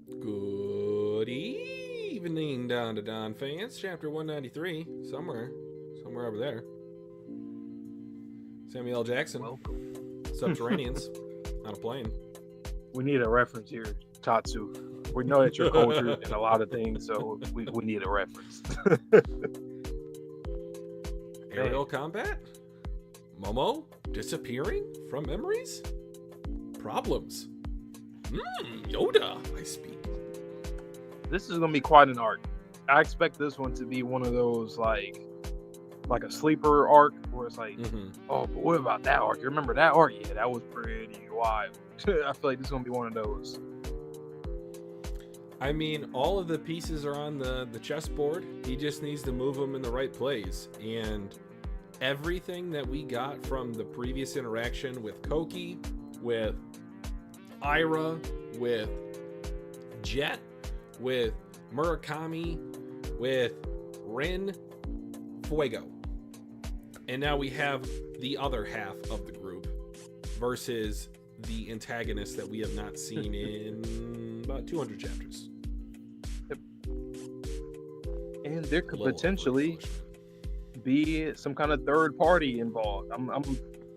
Good evening, Dandadan fans. Chapter 193, somewhere over there. Samuel L. Jackson, Welcome. Subterraneans, on a plane. We need a reference here, Tatsu. We know that you're cultured in a lot of things, so we need a reference. Aerial combat? Momo disappearing from memories? Problems? Yoda, I speak. This is gonna be quite an arc. I expect this one to be one of those like a sleeper arc where it's like, oh, but what about that arc? You remember that arc? Yeah, that was pretty wild. I feel like this is gonna be one of those. I mean, all of the pieces are on the chessboard. He just needs to move them in the right place. And everything that we got from the previous interaction with Koki, with Ira, with Jet, with Murakami, with Rin, Fuego. And now we have the other half of the group versus the antagonist that we have not seen in about 200 chapters. Yep. And there could potentially be some kind of third party involved. I'm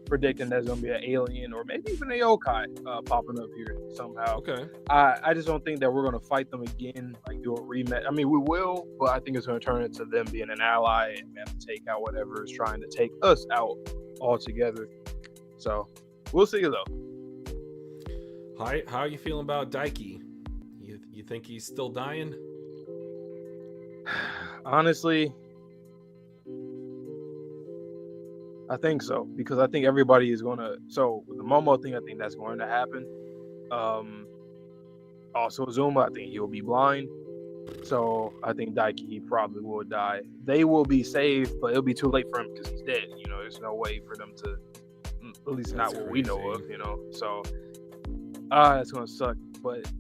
predicting there's going to be an alien or maybe even a yokai popping up here somehow. Okay. I just don't think that we're going to fight them again, like do a rematch. I mean, we will, but I think it's going to turn into them being an ally and we have to take out whatever is trying to take us out altogether. So we'll see though. How are you feeling about Daiki? You think he's still dying? Honestly, I think so, because I think everybody is going to. So with the Momo thing, I think that's going to happen. Also Zuma, I think he'll be blind. So I think Daiki probably will die. They will be saved, but it'll be too late for him because he's dead. You know, there's no way for them to, at least That's not what crazy. we know of. You know, so that's gonna suck. But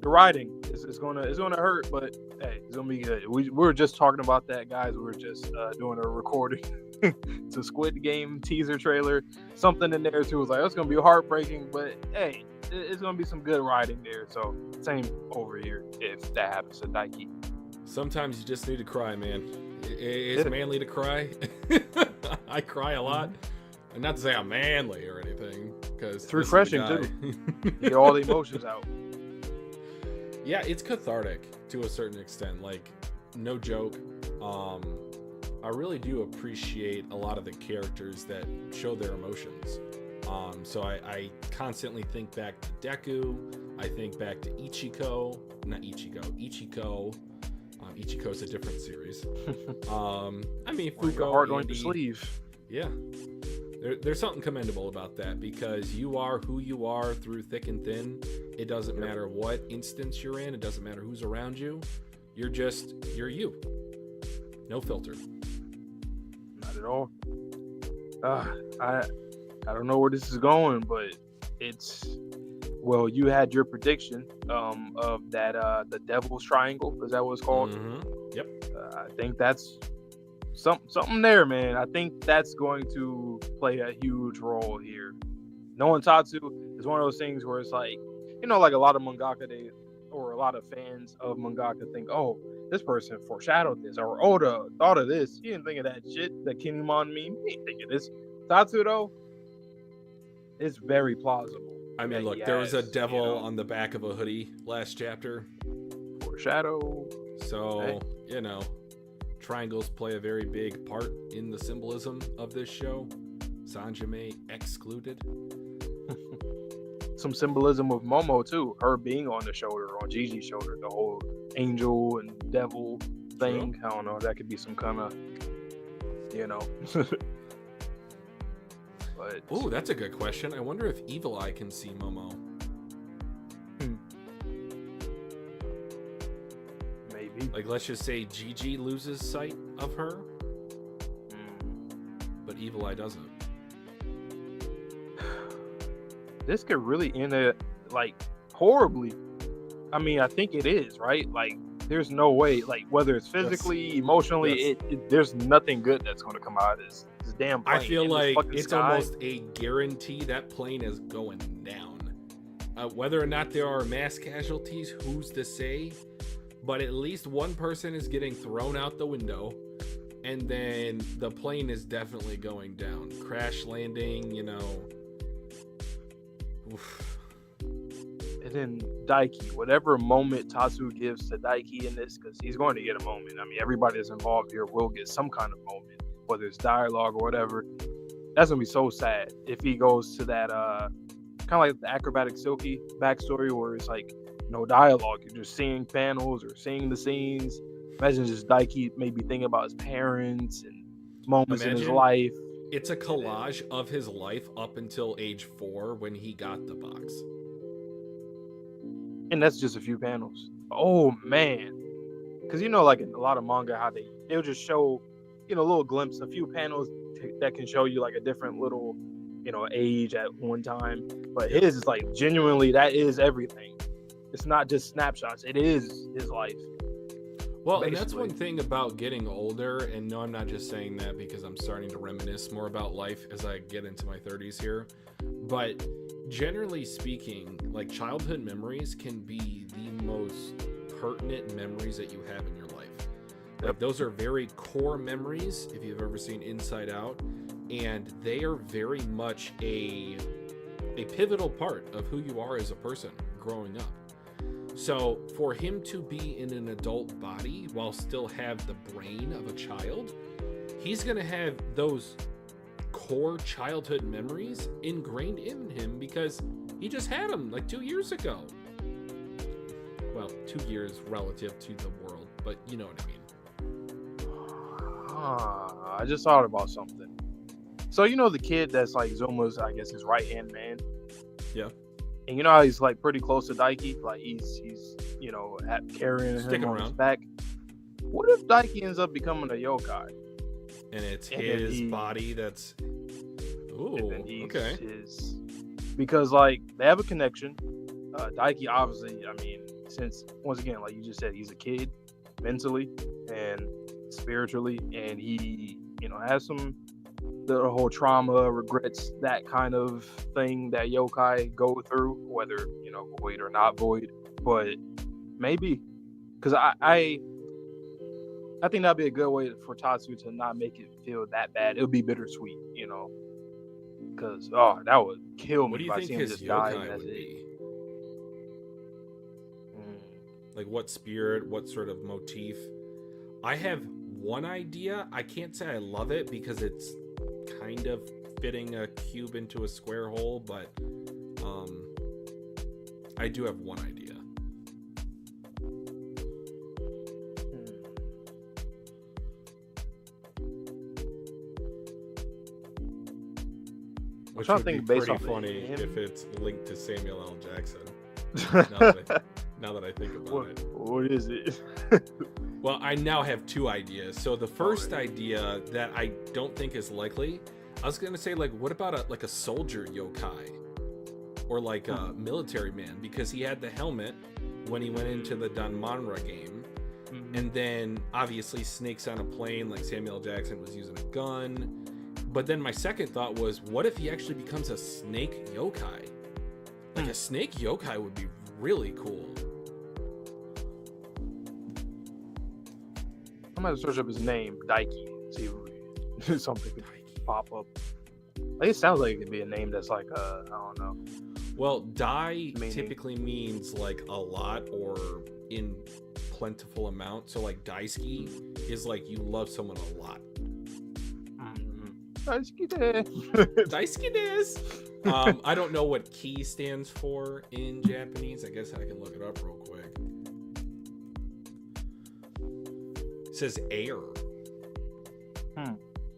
the writing is gonna hurt. But hey, it's gonna be good. We were just talking about that, guys. We were just doing a recording to Squid Game teaser trailer. Something in there too was like, it's gonna be heartbreaking, but hey, it's gonna be some good writing there. So same over here if that happens to Daiki. Sometimes you just need to cry, man. It's manly to cry. I cry a lot. And not to say I'm manly or anything, because it's refreshing too. Get all the emotions out. Yeah, it's cathartic to a certain extent. Like, no joke. I really do appreciate a lot of the characters that show their emotions. So I constantly think back to Deku. I think back to Ichiko. Ichiko's a different series. I mean, Fuko, heart on your sleeve. Yeah. There's something commendable about that, because you are who you are through thick and thin. It doesn't matter what instance you're in. It doesn't matter who's around you. You're you. No filter. Not at all. I don't know where this is going, but you had your prediction of that the Devil's Triangle. Is that what it's called? Mm-hmm. Yep. I think that's something there, man. I think that's going to play a huge role here. Knowing Tatsu is one of those things where it's like, you know, like a lot of mangaka or a lot of fans of mangaka think, oh, this person foreshadowed this, or Oda thought of this. He didn't think of that shit that Kinemon meme. He didn't think of this. Tatsu though, it's very plausible. I mean, look, there was a devil on the back of a hoodie last chapter. Foreshadow. So, you know, triangles play a very big part in the symbolism of this show. Sanjime excluded. Some symbolism with Momo too, her being on the shoulder, on Jiji's shoulder, the whole angel and devil thing. True. I don't know, that could be some kind of, you know. But oh, that's a good question. I wonder if Evil Eye can see Momo. Maybe. Like, let's just say Jiji loses sight of her, but Evil Eye doesn't. This could really end it like horribly. I mean, I think it is, right? Like, there's no way, like, whether it's physically, emotionally, there's nothing good that's going to come out of this damn plane. I feel like it's almost a guarantee that plane is going down. Whether or not there are mass casualties, who's to say? But at least one person is getting thrown out the window, and then the plane is definitely going down. Crash landing, you know. Oof. And then Daiki, whatever moment Tatsu gives to Daiki in this, because he's going to get a moment. I mean, everybody that's involved here will get some kind of moment, whether it's dialogue or whatever. That's going to be so sad if he goes to that, kind of like the Acrobatic Silky backstory where it's like, no dialogue, you're just seeing panels or seeing the scenes. Imagine just Daiki maybe thinking about his parents and moments in his life. It's a collage of his life up until age 4 when he got the box. And that's just a few panels. Oh man. Because you know, like in a lot of manga, how they'll just show, you know, a little glimpse, a few panels that can show you like a different little, you know, age at one time. But his is like genuinely, that is everything. It's not just snapshots. It is his life. Well, basically. And that's one thing about getting older. And no, I'm not just saying that because I'm starting to reminisce more about life as I get into my 30s here. But generally speaking, like childhood memories can be the most pertinent memories that you have in your life. Like those are very core memories if you've ever seen Inside Out. And they are very much a pivotal part of who you are as a person growing up. So for him to be in an adult body while still have the brain of a child, he's going to have those core childhood memories ingrained in him because he just had them like 2 years ago. Well, 2 years relative to the world, but you know what I mean. I just thought about something. So you know the kid that's like Zuma's, I guess, his right-hand man? Yeah. And you know how he's like pretty close to Daiki? Like he's you know, carrying him on his back. What if Daiki ends up becoming a yokai? And it's his body that's... Ooh, okay. Because like they have a connection. Daiki obviously, I mean, since once again, like you just said, he's a kid mentally and spiritually, and he, you know, has the whole trauma, regrets, that kind of thing that yokai go through, whether, you know, void or not void. But maybe, because I think that'd be a good way for Tatsu to not make it feel that bad. It would be bittersweet, you know, because that would kill me. What do you think his yokai would be? Like what spirit, what sort of motif? I have one idea. I can't say I love it because it's kind of fitting a cube into a square hole, but I do have one idea. Which would be pretty funny if it's linked to Samuel L. Jackson. Now that I think about it. What is it? Well, I now have two ideas. So the first idea that I don't think is likely, I was gonna say, like, what about a soldier yokai, or like a military man, because he had the helmet when he went into the Danmanra game, and then obviously snakes on a plane, like Samuel L. Jackson was using a gun. But then my second thought was, what if he actually becomes a snake yokai? Like a snake yokai would be really cool. I'm gonna search up his name, Daiki, see if something could pop up. Like, it sounds like it could be a name that's like I don't know. Well, Dai typically means like a lot or in plentiful amount. So like Daisuke is like you love someone a lot. Daisuke desu. I don't know what ki stands for in Japanese. I guess I can look it up real quick. It says air.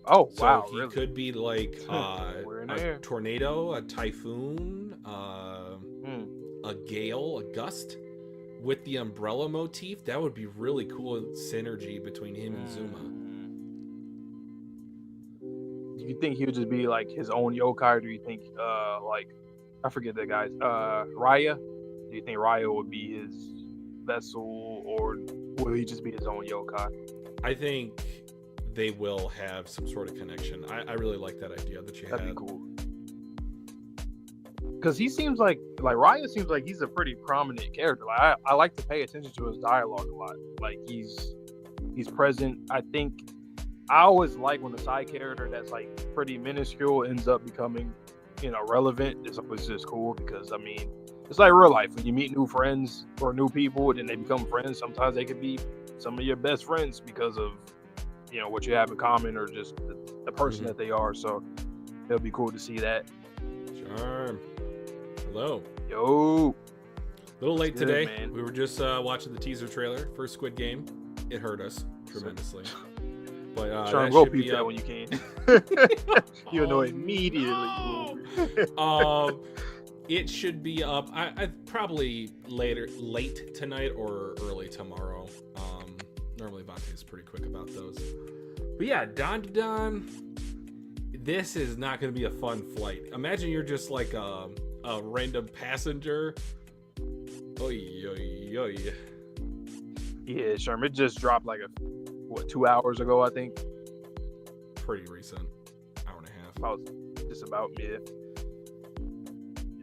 Oh, so wow. He really? could be like a tornado, a typhoon, a gale, a gust with the umbrella motif. That would be really cool synergy between him and Zuma. Do you think he would just be like his own yokai, or do you think like, I forget that guy's Raya? Do you think Raya would be his vessel, or will he just be his own yokai? I think they will have some sort of connection. I really like that idea that you had. That'd be cool. because he seems like Ryan seems like he's a pretty prominent character. Like I like to pay attention to his dialogue a lot. Like he's present. I think I always like when a side character that's like pretty minuscule ends up becoming, relevant. It's always just cool because I mean, it's like real life. When you meet new friends or new people and then they become friends, sometimes they could be some of your best friends because of what you have in common or just the person that they are. So it'll be cool to see that. Charm. Hello. Yo. A little late today. Man. We were just watching the teaser trailer for Squid Game. It hurt us tremendously. But trying to rope you that when you can. You know immediately. No! It should be up. I probably late tonight or early tomorrow. Normally Vontae is pretty quick about those. But yeah, Dandadan. This is not going to be a fun flight. Imagine you're just like a random passenger. Oy, oy, oy. Yeah, Sherm. It just dropped like 2 hours ago, I think. Pretty recent. Hour and a half. About just about mid.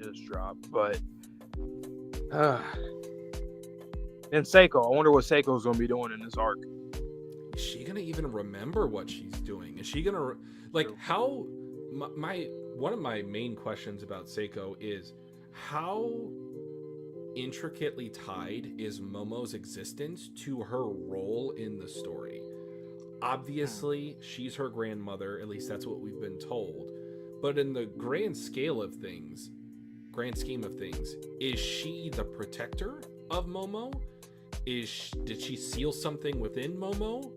Just dropped, but and Seiko. I wonder what Seiko's gonna be doing in this arc. Is she gonna even remember what she's doing? Is she gonna how? One of my main questions about Seiko is how intricately tied is Momo's existence to her role in the story. Obviously, she's her grandmother. At least that's what we've been told. But in the grand scheme of things, is she the protector of Momo? Did she seal something within Momo?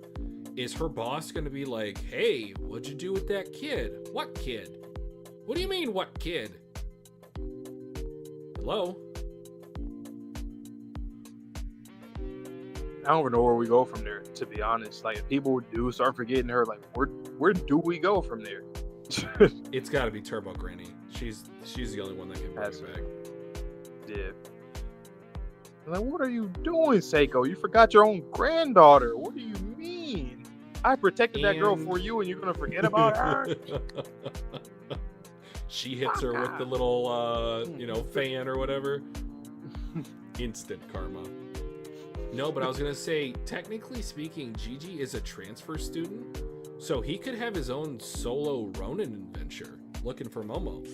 Is her boss going to be like, hey, what'd you do with that kid? What kid? What do you mean, what kid? Hello? I don't even know where we go from there, to be honest. Like, if people do start forgetting her, like, where do we go from there? It's got to be Turbo Granny. She's the only one that can bring it back. Yeah. Like, what are you doing, Seiko? You forgot your own granddaughter. What do you mean? I protected that girl for you, and you're gonna forget about her? She hits her with the little, fan or whatever. Instant karma. No, but I was gonna say, technically speaking, Jiji is a transfer student, so he could have his own solo Ronin adventure looking for Momo.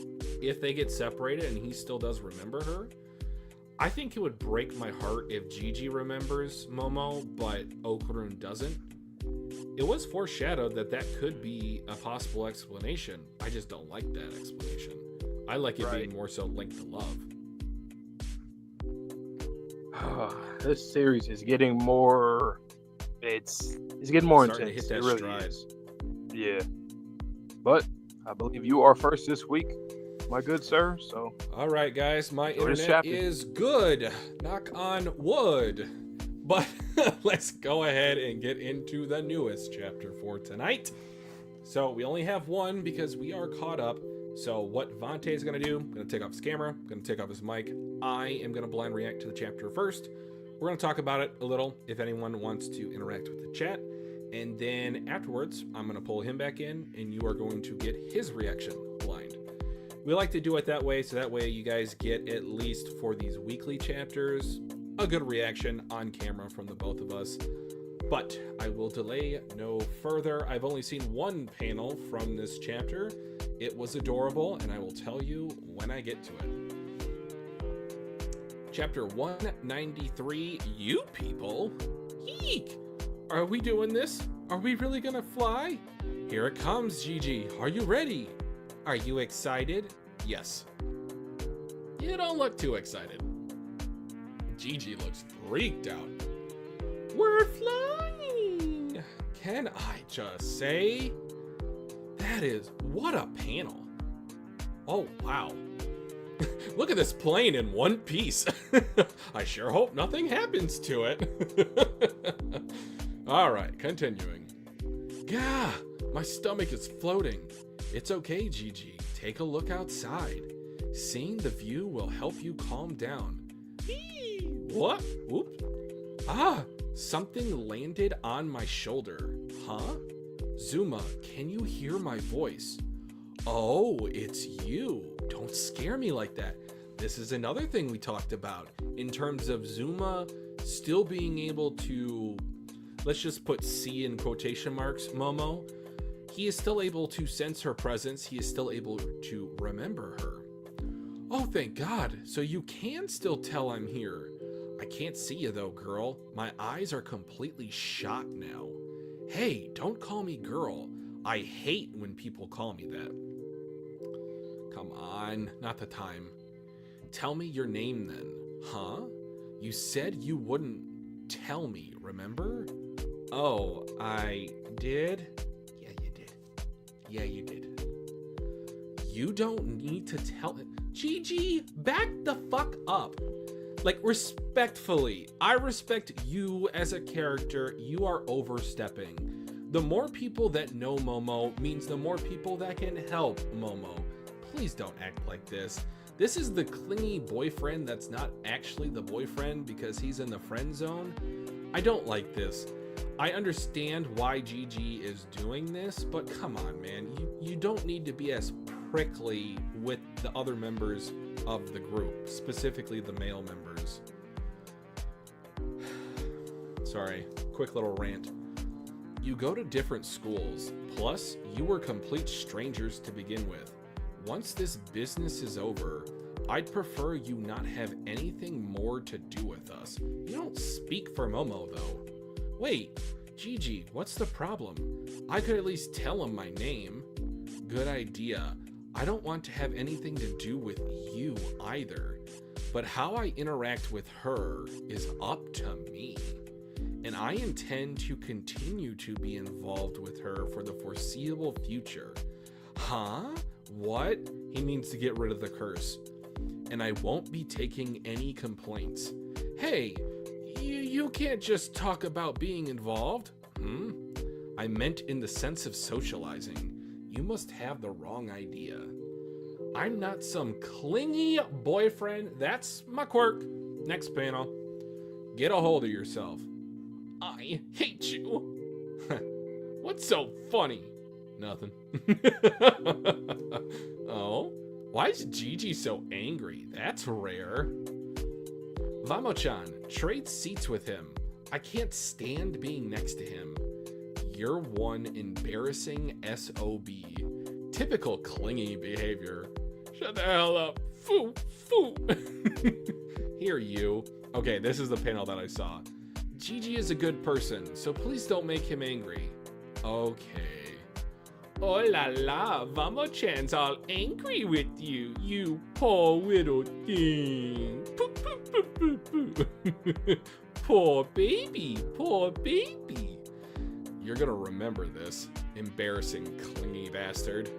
If they get separated and he still does remember her, I think it would break my heart if Jiji remembers Momo, but Okurun doesn't. It was foreshadowed that could be a possible explanation. I just don't like that explanation. I like it being more so linked to love. This series is getting more. It's getting more intense. To hit that it really stride. is. Yeah, but I believe you are first this week, my good sir. So, all right, guys, my internet is good. Knock on wood. But let's go ahead and get into the newest chapter for tonight. So we only have one because we are caught up. So what Vontae is going to do, I'm going to take off his camera, going to take off his mic. I am going to blind react to the chapter first. We're going to talk about it a little if anyone wants to interact with the chat. And then afterwards, I'm going to pull him back in and you are going to get his reaction blind. We like to do it that way, so that way you guys get, at least for these weekly chapters, a good reaction on camera from the both of us. But I will delay no further. I've only seen one panel from this chapter. It was adorable, and I will tell you when I get to it. Chapter 193, you people. Eek! Are we doing this? Are we really gonna fly? Here it comes, Jiji. Are you ready? Are you excited? Yes. You don't look too excited. Jiji looks freaked out. We're flying! Can I just say? What a panel. Oh, wow. Look at this plane in one piece. I sure hope nothing happens to it. All right, continuing. Gah, my stomach is floating. It's okay, Jiji. Take a look outside. Seeing the view will help you calm down. What? Whoops. Ah, something landed on my shoulder. Huh? Zuma, can you hear my voice? Oh, it's you. Don't scare me like that. This is another thing we talked about in terms of Zuma still being able to, let's just put C in quotation marks, Momo. He is still able to sense her presence. He is still able to remember her. Oh, thank God. So you can still tell I'm here. I can't see you though, girl. My eyes are completely shot now. Hey, don't call me girl. I hate when people call me that. Come on, not the time. Tell me your name then. Huh? You said you wouldn't tell me, remember? Oh, I did? Yeah, you did. Yeah, you did. You don't need to tell it. Jiji, back the fuck up. Like, respectfully, I respect you as a character. You are overstepping. The more people that know Momo means the more people that can help Momo. Please don't act like this. This is the clingy boyfriend that's not actually the boyfriend because he's in the friend zone. I don't like this. I understand why Jiji is doing this, but come on, man. You don't need to be as prickly with the other members of the group, specifically the male members. Sorry, quick little rant. You go to different schools, plus you were complete strangers to begin with. Once this business is over, I'd prefer you not have anything more to do with us. You don't speak for Momo, though. Wait, Jiji, what's the problem? I could at least tell him my name. Good idea. I don't want to have anything to do with you either. But how I interact with her is up to me. And I intend to continue to be involved with her for the foreseeable future. Huh? What? He means to get rid of the curse. And I won't be taking any complaints. Hey, you can't just talk about being involved. I meant in the sense of socializing. You must have the wrong idea. I'm not some clingy boyfriend. That's my quirk. Next panel. Get a hold of yourself. I hate you. What's so funny? Nothing. Oh, why is Jiji so angry? That's rare. Vamo-chan, trade seats with him. I can't stand being next to him. You're one embarrassing SOB. Typical clingy behavior. Shut the hell up. Foo, foo. Here, you. Okay, this is the panel that I saw. Jiji is a good person, so please don't make him angry. Okay. Oh la la, Vamo-chan's all angry with you, you poor little thing. Poor baby, poor baby. You're gonna remember this, embarrassing clingy bastard.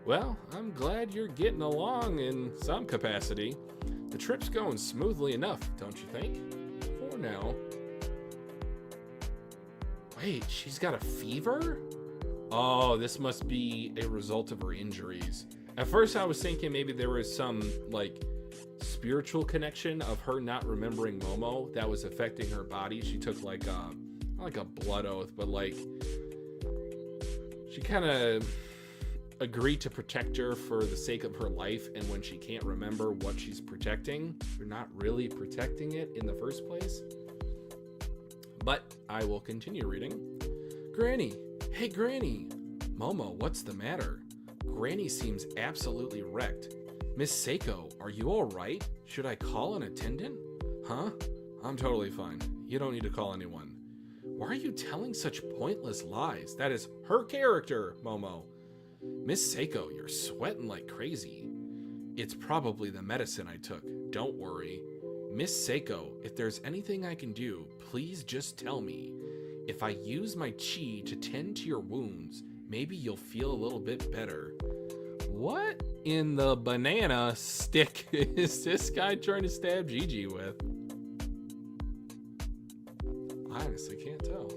Well, I'm glad you're getting along in some capacity. The trip's going smoothly enough, don't you think? For now. Wait, she's got a fever? Oh, this must be a result of her injuries. At first I was thinking maybe there was some, like, spiritual connection of her not remembering Momo that was affecting her body. She took, like, not like a blood oath, but, like, she kind of agreed to protect her for the sake of her life, and when she can't remember what she's protecting, you're not really protecting it in the first place. But I will continue reading. Granny. Hey, Granny. Momo, what's the matter? Granny seems absolutely wrecked. Miss Seiko, are you all right? Should I call an attendant? Huh? I'm totally fine. You don't need to call anyone. Why are you telling such pointless lies? That is her character, Momo. Miss Seiko, you're sweating like crazy. It's probably the medicine I took. Don't worry. Miss Seiko, if there's anything I can do, please just tell me. If I use my chi to tend to your wounds, maybe you'll feel a little bit better. What in the banana stick is this guy trying to stab Jiji with? I honestly can't tell.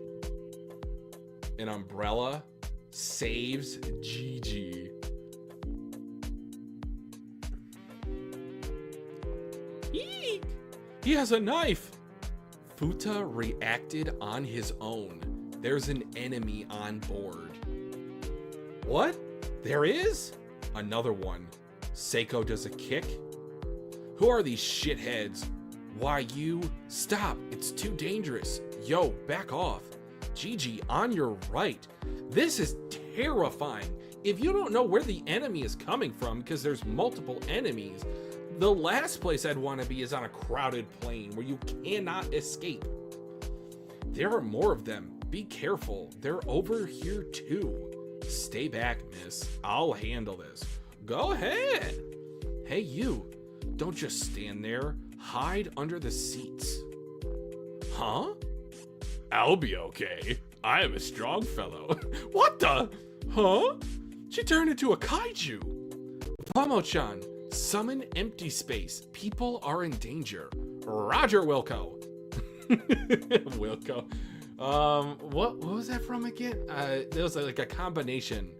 An umbrella saves Jiji. Eek! He has a knife! Futa reacted on his own. There's an enemy on board. What? There is another one. Seiko does a kick. Who are these shitheads? Why you? Stop, it's too dangerous. Yo, back off. Jiji, on your right. This is terrifying. If you don't know where the enemy is coming from, because there's multiple enemies, the last place I'd want to be is on a crowded plane where you cannot escape. There are more of them. Be careful. They're over here too. Stay back, miss. I'll handle this. Go ahead. Hey, you. Don't just stand there. Hide under the seats. Huh? I'll be okay. I am a strong fellow. What the? Huh? She turned into a kaiju. Momo-chan, summon empty space. People are in danger. Roger, Wilco. Wilco. What was that from again? There was like a combination.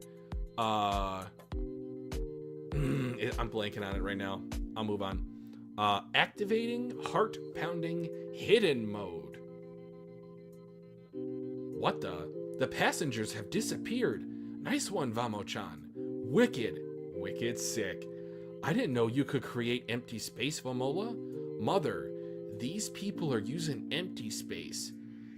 I'm blanking on it right now. I'll move on. Activating heart pounding hidden mode. What the? The passengers have disappeared. Nice one, Vamo-chan. Wicked sick. I didn't know you could create empty space, Vamola. Mother, these people are using empty space.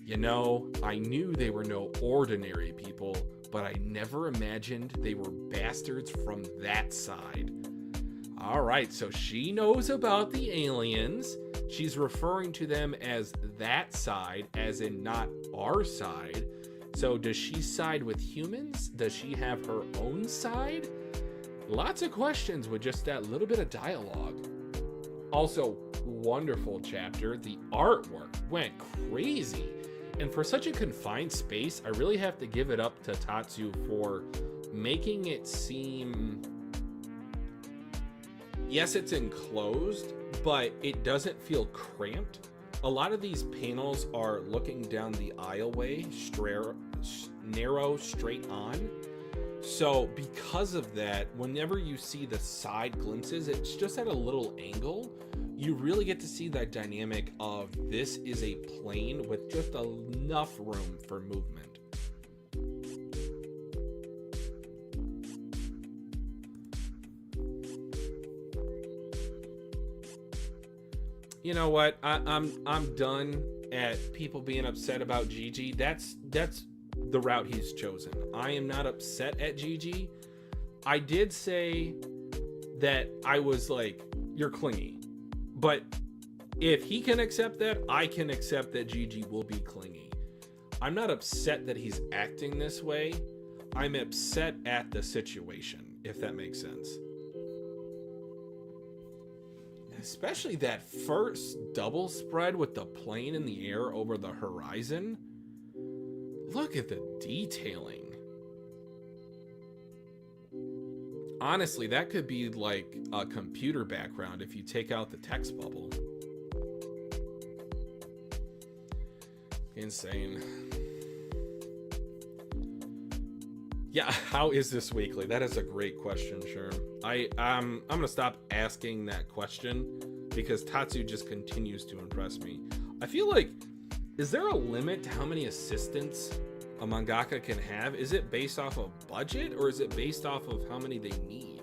You know, I knew they were no ordinary people, but I never imagined they were bastards from that side. Alright, so she knows about the aliens. She's referring to them as that side, as in not our side. So does she side with humans? Does she have her own side? Lots of questions with just that little bit of dialogue. Also, wonderful chapter. The artwork went crazy. And for such a confined space, I really have to give it up to Tatsu for making it seem... Yes, it's enclosed, but it doesn't feel cramped. A lot of these panels are looking down the aisleway, narrow, straight on. So because of that, whenever you see the side glimpses, it's just at a little angle. You really get to see that dynamic of this is a plane with just enough room for movement. You know what? I'm done at people being upset about Jiji. That's the route he's chosen. I am not upset at Jiji. I did say that I was like, you're clingy. But if he can accept that, I can accept that Jiji will be clingy. I'm not upset that he's acting this way. I'm upset at the situation, if that makes sense. Especially that first double spread with the plane in the air over the horizon. Look at the detailing. Honestly, that could be like a computer background if you take out the text bubble. Insane. Yeah, how is this weekly? That is a great question, Sherm. I'm gonna stop asking that question because Tatsu just continues to impress me. I feel like, is there a limit to how many assistants a mangaka can have? Is it based off of budget or is it based off of how many they need?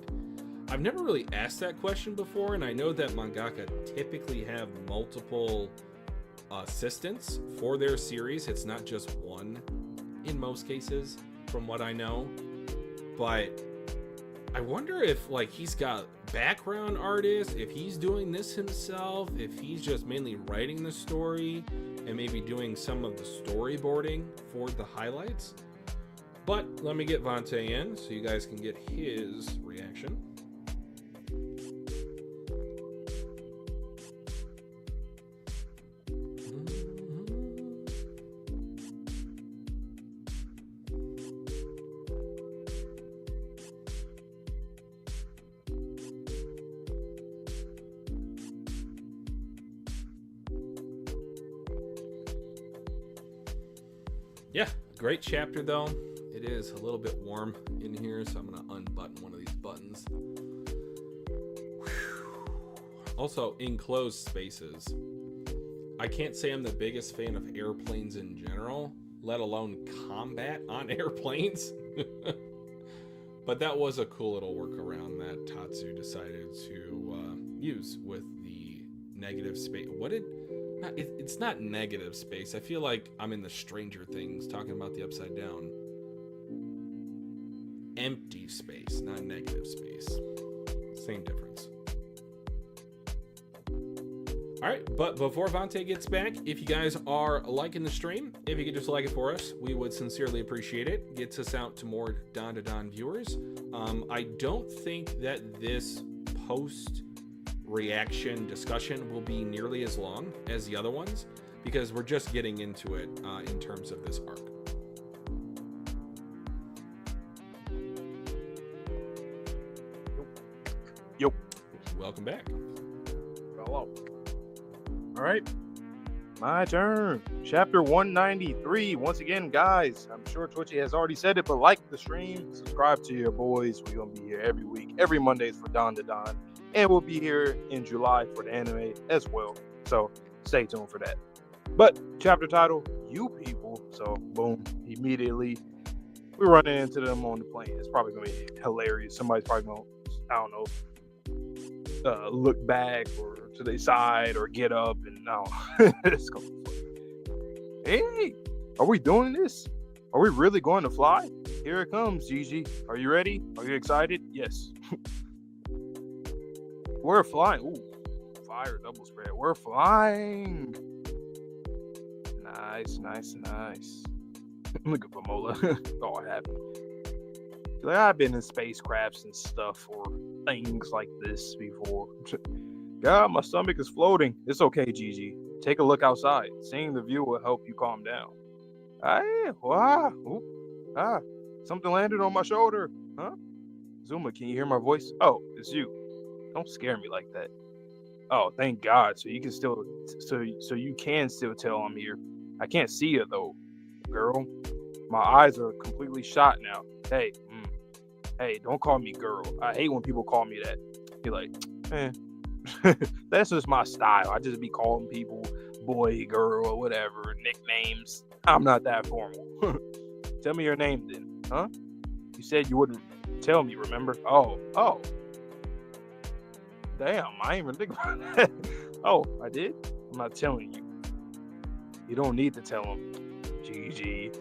I've never really asked that question before, and I know that mangaka typically have multiple assistants for their series. It's not just one in most cases, from what I know. But I wonder if like he's got background artists, if he's doing this himself, if he's just mainly writing the story and maybe doing some of the storyboarding for the highlights. But let me get Vante in so you guys can get his reaction. Yeah, great chapter though. It is a little bit warm in here, so I'm gonna unbutton one of these buttons. Whew. Also, enclosed spaces. I can't say I'm the biggest fan of airplanes in general, let alone combat on airplanes. But that was a cool little workaround that Tatsu decided to use with the negative space. It's not negative space. I feel like I'm in the Stranger Things talking about the upside down. Empty space, not negative space. Same difference. All right, but before Vante gets back, if you guys are liking the stream, if you could just like it for us, we would sincerely appreciate it. Gets us out to more Dandadan viewers. I don't think that this post-reaction discussion will be nearly as long as the other ones, because we're just getting into it in terms of this arc. Yep. Welcome back. Hello. All right, my turn. Chapter 193. Once again, guys, I'm sure Twitchy has already said it, but like the stream, subscribe to your boys. We're gonna be here every week, every Mondays for Dandadan, and we'll be here in July for the anime as well. So stay tuned for that. But chapter title, You People. So boom, immediately we're running into them on the plane. It's probably gonna be hilarious. Somebody's probably gonna, I don't know, look back or to their side or get up and now it's gonna be fun. Hey, are we doing this? Are we really going to fly? Here it comes, Jiji. Are you ready? Are you excited? Yes. We're flying. Ooh, fire double spread. We're flying. Nice. Look at Pamola. All happy. Like, I've been in spacecrafts and stuff or things like this before. God, my stomach is floating. It's okay, Jiji. Take a look outside. Seeing the view will help you calm down. Something landed on my shoulder. Huh? Zuma, can you hear my voice? Oh, it's you. Don't scare me like that. Oh, thank God. So you can still tell I'm here. I can't see you though, girl. My eyes are completely shot now. Hey, don't call me girl. I hate when people call me that. You're like, that's just my style. I just be calling people boy, girl, or whatever, nicknames. I'm not that formal. Tell me your name then, huh? You said you wouldn't tell me, remember? Oh. Damn, I ain't even think about that. Oh, I did? I'm not telling you. You don't need to tell him. GG.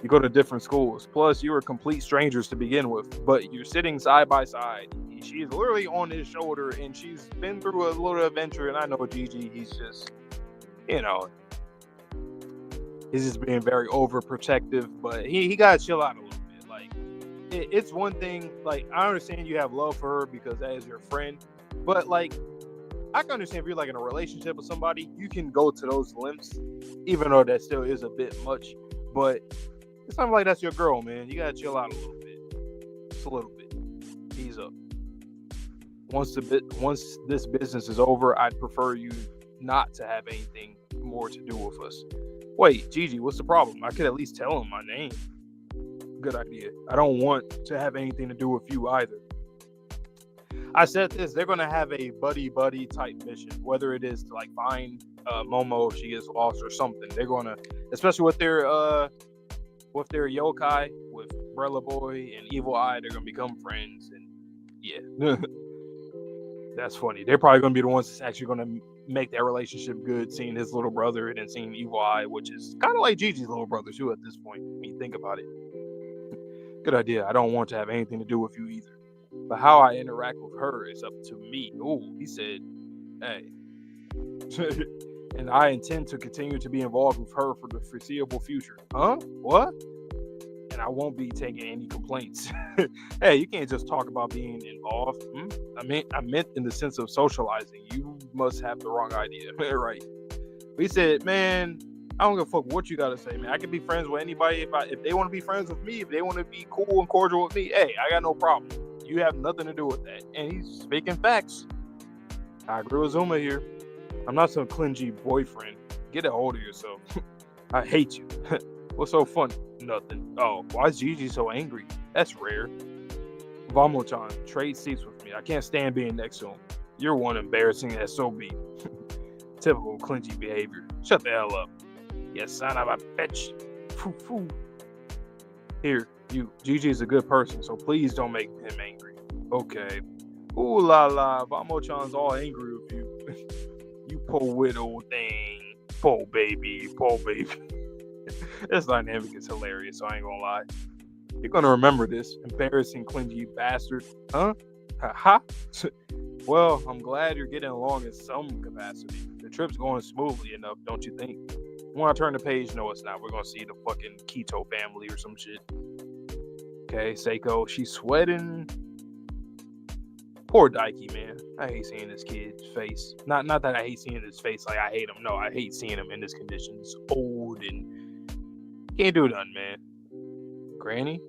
You go to different schools. Plus, you were complete strangers to begin with, but you're sitting side by side. She's literally on his shoulder, and she's been through a little adventure, and I know Jiji, he's just, he's just being very overprotective, but he gotta chill out a little bit. Like, it's one thing, like, I understand you have love for her because that is your friend, but, like, I can understand if you're, like, in a relationship with somebody, you can go to those lengths, even though that still is a bit much, but it's not like that's your girl, man. You gotta chill out a little bit. Just a little bit. Ease up. Once this business is over, I'd prefer you not to have anything more to do with us. Wait, Jiji, what's the problem? I could at least tell him my name. Good idea. I don't want to have anything to do with you either. I said this, they're going to have a buddy type mission, whether it is to like find Momo if she gets lost or something. They're going to, especially with their yokai, with Brella Boy and Evil Eye, they're going to become friends. And yeah, that's funny. They're probably going to be the ones that's actually going to make that relationship good, seeing his little brother and then seeing Evil Eye, which is kind of like Gigi's little brother too at this point, when you think about it. Good idea. I don't want to have anything to do with you either. But how I interact with her is up to me. Oh, he said, hey. And I intend to continue to be involved with her for the foreseeable future. Huh? What? And I won't be taking any complaints. Hey, you can't just talk about being involved. I meant in the sense of socializing. You must have the wrong idea. Right. He said, man, I don't give a fuck what you got to say, man. I can be friends with anybody if they want to be friends with me, if they want to be cool and cordial with me. Hey, I got no problem. You have nothing to do with that. And he's speaking facts. I agree with Zuma here. I'm not some clingy boyfriend. Get a hold of yourself. I hate you. What's so funny? Nothing. Oh, why is Gigi so angry? That's rare. Vamo-chan, trade seats with me. I can't stand being next to him. You're one embarrassing SOB. Typical clingy behavior. Shut the hell up. You son of a bitch. Foo. Here, Gigi's a good person, so please don't make him angry. Okay. Ooh la la, Vamo-chan's all angry with you. You poor widow thing. Poor baby. This dynamic is hilarious, so I ain't gonna lie. You're gonna remember this, embarrassing, clingy bastard. Huh? Ha. Well, I'm glad you're getting along in some capacity. The trip's going smoothly enough, don't you think? When I turn the page, no, it's not. We're gonna see the fucking Keto family or some shit. Okay, Seiko, she's sweating. Poor Daiki, man. I hate seeing this kid's face. Not that I hate seeing his face like I hate him. No, I hate seeing him in this condition. He's old and can't do nothing, man. Granny?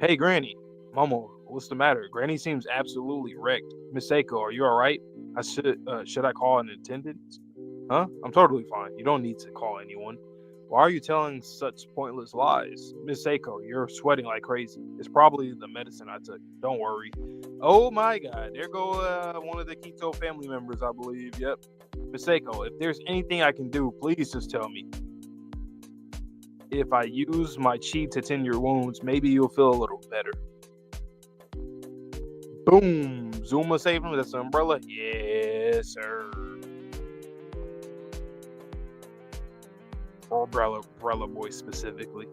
Hey, Granny. Momo, what's the matter? Granny seems absolutely wrecked. Miss Seiko, are you alright? Should I call an attendant? Huh? I'm totally fine. You don't need to call anyone. Why are you telling such pointless lies? Miss Seiko, you're sweating like crazy. It's probably the medicine I took. Don't worry. Oh my god, there go one of the Keto family members, I believe. Yep. Miss Seiko, if there's anything I can do, please just tell me. If I use my chi to tend your wounds, maybe you'll feel a little better. Boom! Zuma saved him. That's the umbrella. Yes, sir. Umbrella boy specifically.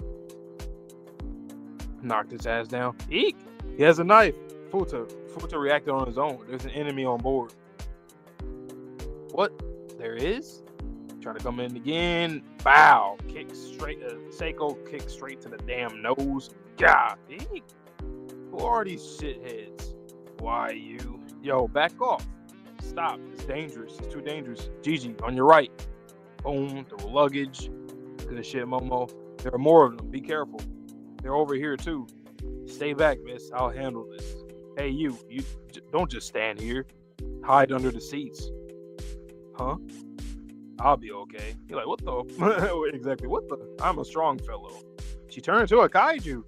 Knocked his ass down. Eek! He has a knife. Futa reacted on his own. There's an enemy on board. What? There is? Trying to come in again. Bow. Kick straight. Seiko kicks straight to the damn nose. God. Eek. Who are these shitheads? Why you? Yo, back off. Stop. It's dangerous. It's too dangerous. Jiji, on your right. Boom. The luggage. Good shit, Momo. There are more of them. Be careful. They're over here, too. Stay back, miss. I'll handle this. Hey, you don't just stand here. Hide under the seats. Huh? I'll be okay. You're like, what the? Exactly. What the? I'm a strong fellow. She turned into a kaiju.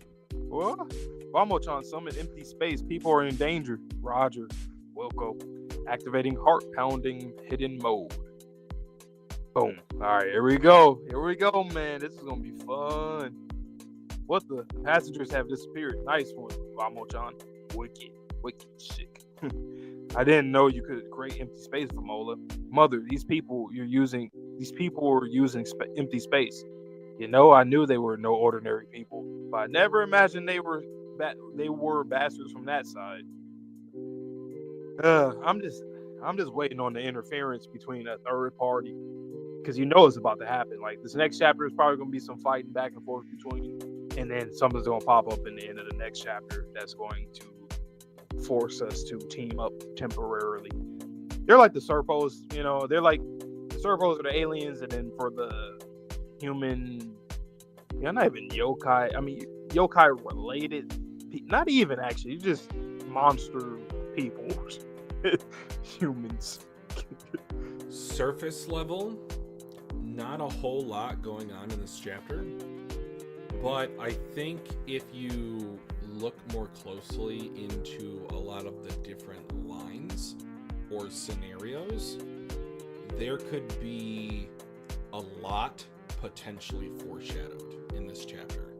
What? Vamo-chan summoned empty space. People are in danger. Roger. Wilco. Activating heart-pounding hidden mode. Boom. All right, here we go. Here we go, man. This is going to be fun. What the? Passengers have disappeared. Nice one, Vamo-chan. Wicked shit. I didn't know you could create empty space for Mola. Mother, these people were using empty space. You know, I knew they were no ordinary people, but I never imagined they were bastards from that side. I'm just waiting on the interference between a third party, because you know it's about to happen. Like, this next chapter is probably going to be some fighting back and forth between, and then something's going to pop up in the end of the next chapter that's going to force us to team up temporarily. They're like the Serpos, you know. They're like the Serpos are the aliens, and then for the human, not even yokai. I mean, yokai related, not even actually, just monster people, humans. Surface level, not a whole lot going on in this chapter, but I think if you look more closely into a lot of the different lines or scenarios, there could be a lot potentially foreshadowed in this chapter.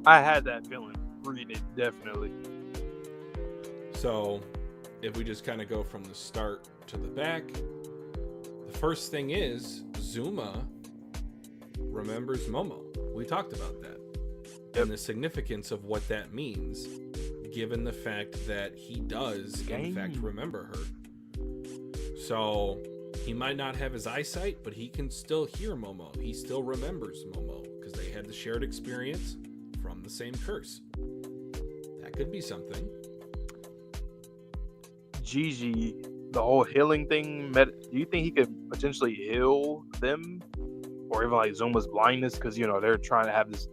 I had that feeling. Read it, definitely. So if we just kind of go from the start to the back, the first thing is Zuma remembers Momo. We talked about that. Yep. And the significance of what that means, given the fact that he does, in fact, remember her. So he might not have his eyesight, but he can still hear Momo. He still remembers Momo because they had the shared experience from the same curse. That could be something. Jiji, the whole healing thing, do you think he could potentially heal them? Or even like Zuma's blindness, because, you know, they're trying to have this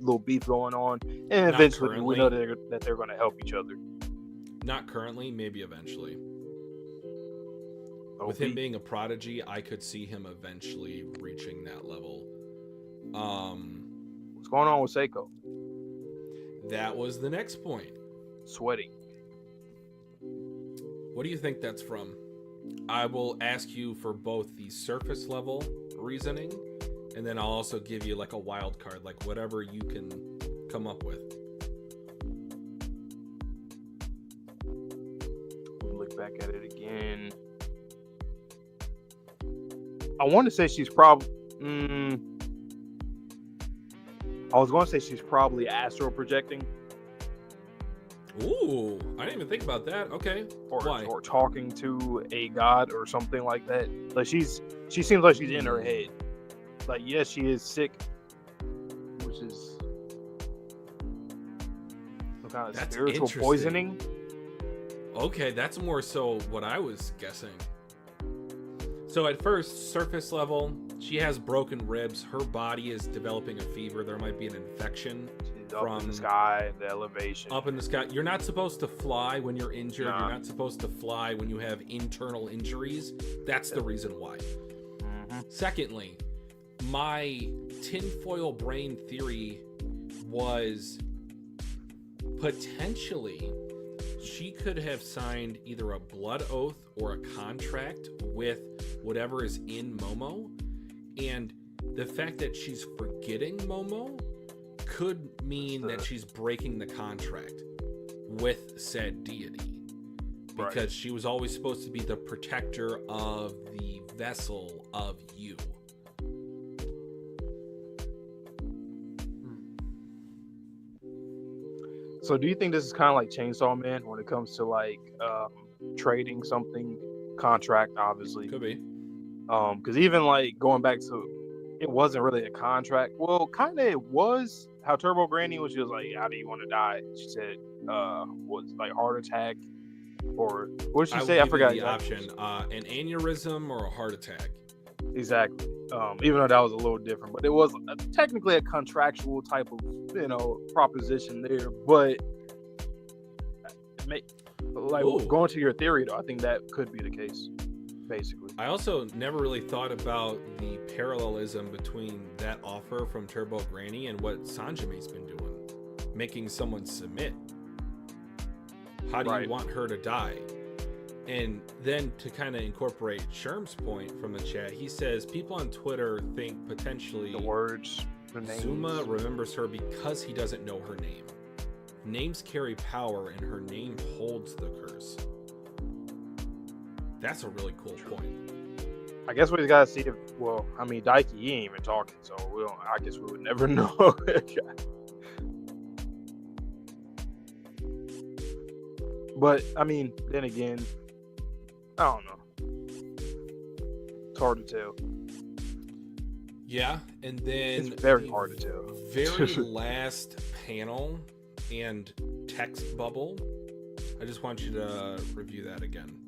little beef going on, and eventually we know that they're going to help each other. Not currently, maybe eventually. With him being a prodigy, I could see him eventually reaching that level. What's going on with Seiko? That was the next point. Sweating. What do you think that's from? I will ask you for both the surface level reasoning, and then I'll also give you like a wild card, like whatever you can come up with. look at it again. I want to say she's probably. I was going to say she's probably astral projecting. Ooh, I didn't even think about that. Okay. Why? Or talking to a god or something like that. Like she seems like she's in her head. Like, yes, she is sick, which is some kind of spiritual poisoning. Okay, that's more so what I was guessing. So at first, surface level, she has broken ribs. Her body is developing a fever. There might be an infection. She's up in the sky, the elevation. Up in the sky. You're not supposed to fly when you're injured. Nah. You're not supposed to fly when you have internal injuries. That's the reason why. Mm-hmm. Secondly, my tinfoil brain theory was potentially she could have signed either a blood oath or a contract with whatever is in Momo, and the fact that she's forgetting Momo could mean that she's breaking the contract with said deity, because she was always supposed to be the protector of the vessel of you. So do you think this is kind of like Chainsaw Man when it comes to like trading something, contract, obviously? Could be. Because even like going back to, it wasn't really a contract. Well, kind of it was. How Turbo Granny was just like, how do you want to die? She said, what's like heart attack, or what did she say? I forgot the option. An aneurysm or a heart attack. Exactly. Even though that was a little different, but it was technically a contractual type of, proposition there. But going to your theory, though, I think that could be the case, basically. I also never really thought about the parallelism between that offer from Turbo Granny and what Sanjame's been doing, making someone submit. How do you want her to die? And then to kind of incorporate Sherm's point from the chat, he says people on Twitter think potentially the words, the names. Zuma remembers her because he doesn't know her name. Names carry power, and her name holds the curse. That's a really cool point. I guess we gotta see if. Well, I mean, Daiki, he ain't even talking, so we don't. I guess we would never know. But I mean, then again, I don't know. It's hard to tell. Yeah, and then it's very hard to tell. Very last panel and text bubble. I just want you to review that again.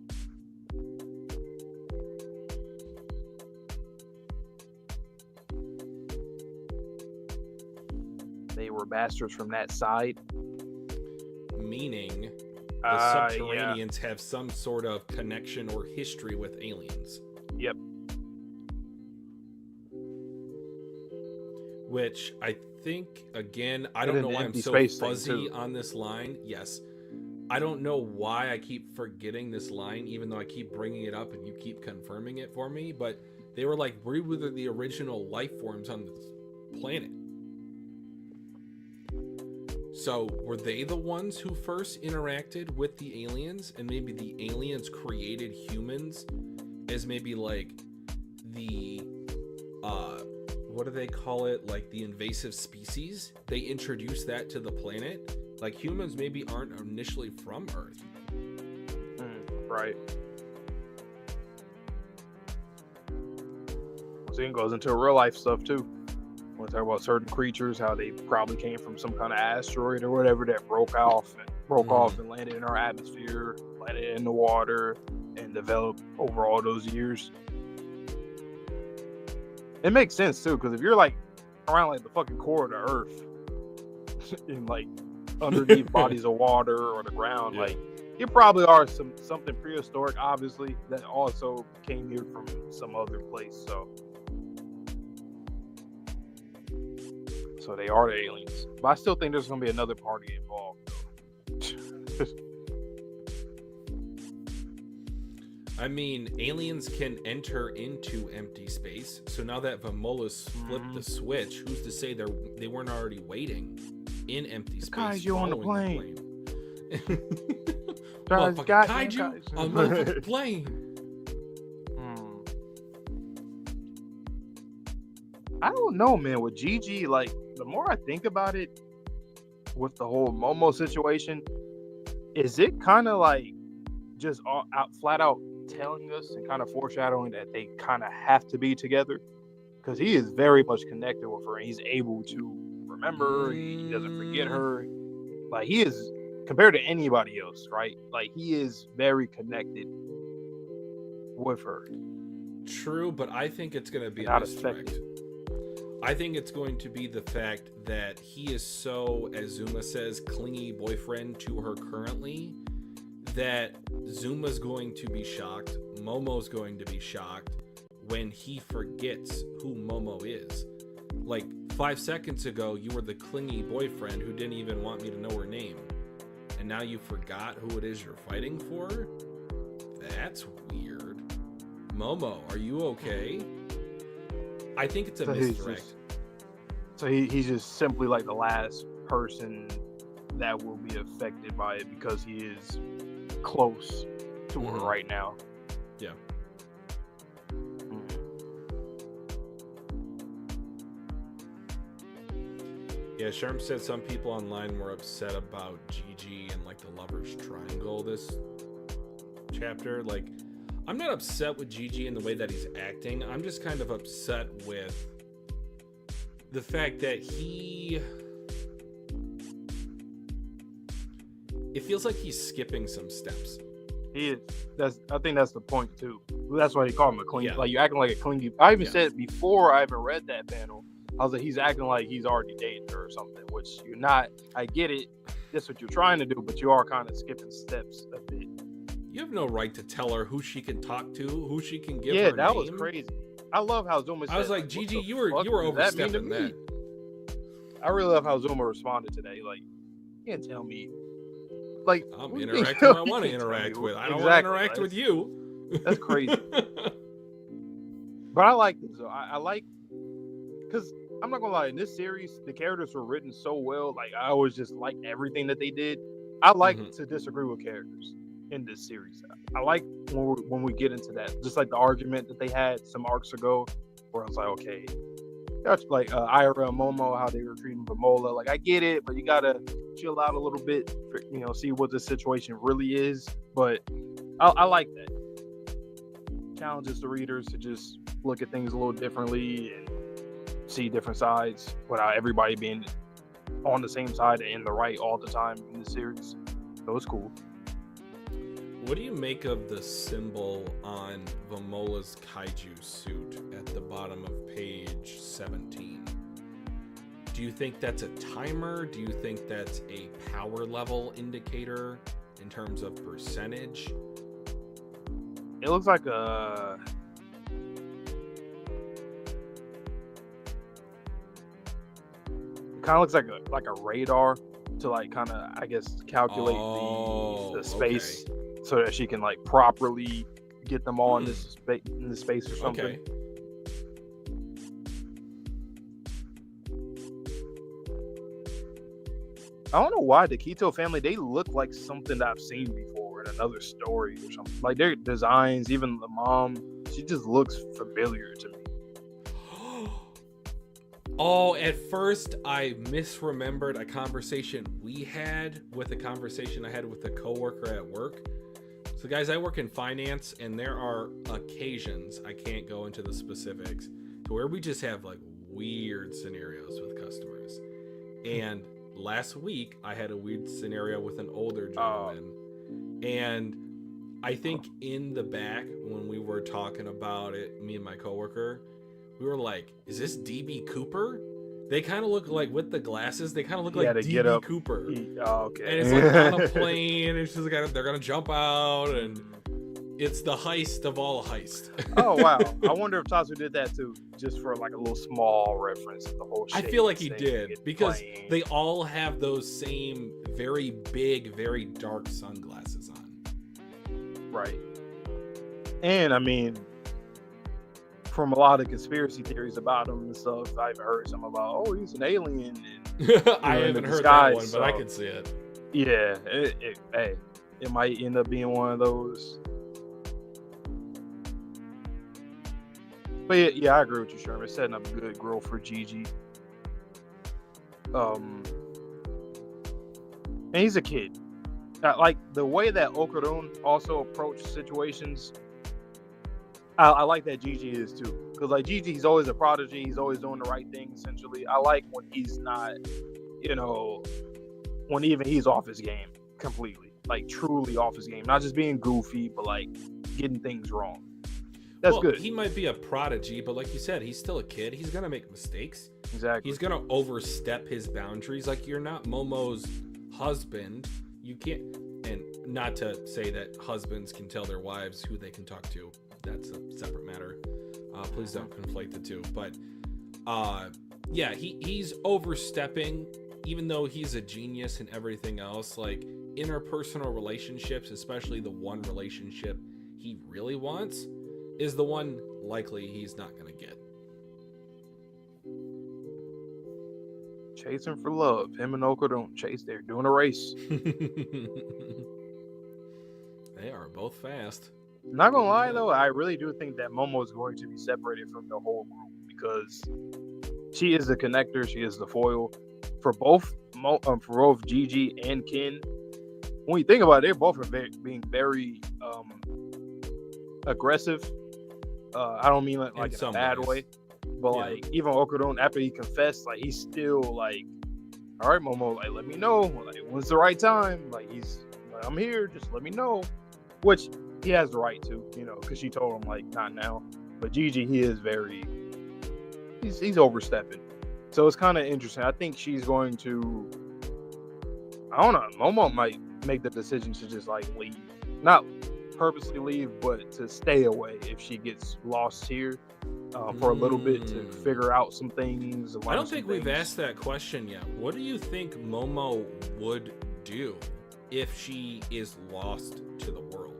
They were bastards from that side. Meaning the Subterraneans have some sort of connection or history with aliens. Yep. Which I think, again, I don't know why I'm so fuzzy on this line. Yes. I don't know why I keep forgetting this line, even though I keep bringing it up and you keep confirming it for me. But they were like, we were the original life forms on this planet. So were they the ones who first interacted with the aliens, and maybe the aliens created humans as maybe like the what do they call it, like the invasive species? They introduced that to the planet. Like humans maybe aren't initially from Earth. Right. So it goes into real life stuff too. When we talk about certain creatures, how they probably came from some kind of asteroid or whatever that broke off and landed in our atmosphere, landed in the water, and developed over all those years. It makes sense too, because if you're like around like the fucking core of the Earth, in like underneath bodies of water or the ground, like you probably are something prehistoric, obviously, that also came here from some other place. So they are the aliens. But I still think there's going to be another party involved, though. I mean, aliens can enter into empty space. So now that Vamola's flipped the switch, who's to say they weren't already waiting in empty space? Guys, you on the plane. Motherfucking kaiju on motherfucking plane. I don't know, man. With Jiji, like, the more I think about it, with the whole Momo situation, is it kind of like just flat out telling us and kind of foreshadowing that they kind of have to be together? Because he is very much connected with her, and he's able to remember. He doesn't forget her. Like, he is, compared to anybody else, right? Like, he is very connected with her. True, but I think it's going to be Not a misdirect. affected. I think it's going to be the fact that he is so, as Zuma says, clingy boyfriend to her currently, that Zuma's going to be shocked, Momo's going to be shocked when he forgets who Momo is. Like, 5 seconds ago, you were the clingy boyfriend who didn't even want me to know her name. And now you forgot who it is you're fighting for? That's weird. Momo, are you okay? I think it's a misdirect. He's just simply like the last person that will be affected by it because he is close to her right now. Yeah. Yeah, Sherm said some people online were upset about Jiji and like the lovers triangle this chapter. Like, I'm not upset with Jiji in the way that he's acting. I'm just kind of upset with the fact that it feels like he's skipping some steps. He is. I think that's the point too. That's why they call him a clingy. Yeah. Like, you're acting like a clingy. I even said before I even read that panel, I was like, he's acting like he's already dated her or something, which you're not. I get it. That's what you're trying to do, but you are kind of skipping steps a bit. You have no right to tell her who she can talk to, who she can give her Yeah, that name. was crazy. I love how Zuma said, I was like, what Jiji, the you were fuck does that mean to overstepping me? that. I really love how Zuma responded today. Like, you can't tell me. Like, I'm what do you interacting mean? who I want to You can't tell interact me. with. I don't Exactly. want to interact with you. That's crazy. But I like this. I like, because I'm not gonna lie, in this series, the characters were written so well. Like, I always just liked everything that they did. I like to disagree with characters in this series. I like when we get into that, just like the argument that they had some arcs ago, where I was like, okay, that's like Ira and Momo, how they were treating Pamola. Like, I get it, but you gotta chill out a little bit, see what the situation really is. But I like that. Challenges the readers to just look at things a little differently and see different sides without everybody being on the same side and in the right all the time in the series. So it's cool. What do you make of the symbol on Vamola's kaiju suit at the bottom of page 17? Do you think that's a timer? Do you think that's a power level indicator in terms of percentage? It looks like a... It kind of looks like a radar to like kind of, I guess, calculate the space so that she can like properly get them all in this space or something. Okay. I don't know why the Keto family, they look like something that I've seen before in another story or something. Like, their designs, even the mom, she just looks familiar to me. Oh, at first I misremembered a conversation we had with a conversation I had with a coworker at work. So guys, I work in finance, and there are occasions, I can't go into the specifics, to where we just have like weird scenarios with customers. And last week I had a weird scenario with an older gentleman. And I think in the back when we were talking about it, me and my coworker, we were like, is this DB Cooper? They kind of look like, with the glasses, they kind of look like DB Cooper. Okay. And it's like on a plane, and it's just like, they're going to jump out, and it's the heist of all heist. Oh, wow. I wonder if Tatsu did that too, just for like a little small reference to the whole shit. I feel like he did, because they all have those same very big, very dark sunglasses on. Right. And I mean, from a lot of conspiracy theories about him and stuff, I've heard some about, oh, he's an alien. And, I haven't heard disguise, that one, but I could see it. Yeah. Hey, it might end up being one of those. But yeah, I agree with you, Sherman. It's setting up good growth for Jiji. And he's a kid. Like the way that Okudon also approached situations. I like that Jiji is too, because like Jiji, he's always a prodigy. He's always doing the right thing. Essentially, I like when he's not, when even he's off his game completely, like truly off his game, not just being goofy, but like getting things wrong. That's good. He might be a prodigy, but like you said, he's still a kid. He's gonna make mistakes. Exactly. He's gonna overstep his boundaries. Like, you're not Momo's husband. You can't. And not to say that husbands can tell their wives who they can talk to. That's a separate matter. Please don't conflate the two. But yeah, he's overstepping, even though he's a genius and everything else. Like, interpersonal relationships, especially the one relationship he really wants, is the one likely he's not going to get. Chasing for love. Him and Okudon chase. They're doing a race. They are both fast. Not gonna lie though, I really do think that Momo is going to be separated from the whole group, because she is the connector. She is the foil for both Jiji and Ken. When you think about it, they both are being very aggressive. I don't mean like in a bad way, but like even Okudon, after he confessed, like he's still like, all right, Momo, like let me know, like when's the right time? Like he's like, I'm here, just let me know. Which he has the right to, because she told him like not now. But Jiji, he is he's overstepping. So it's kind of interesting. I think she's going to, I don't know, Momo might make the decision to just like leave, not purposely leave, but to stay away if she gets lost here for a little bit to figure out some things. I don't think we've asked that question yet. What do you think Momo would do if she is lost to the world?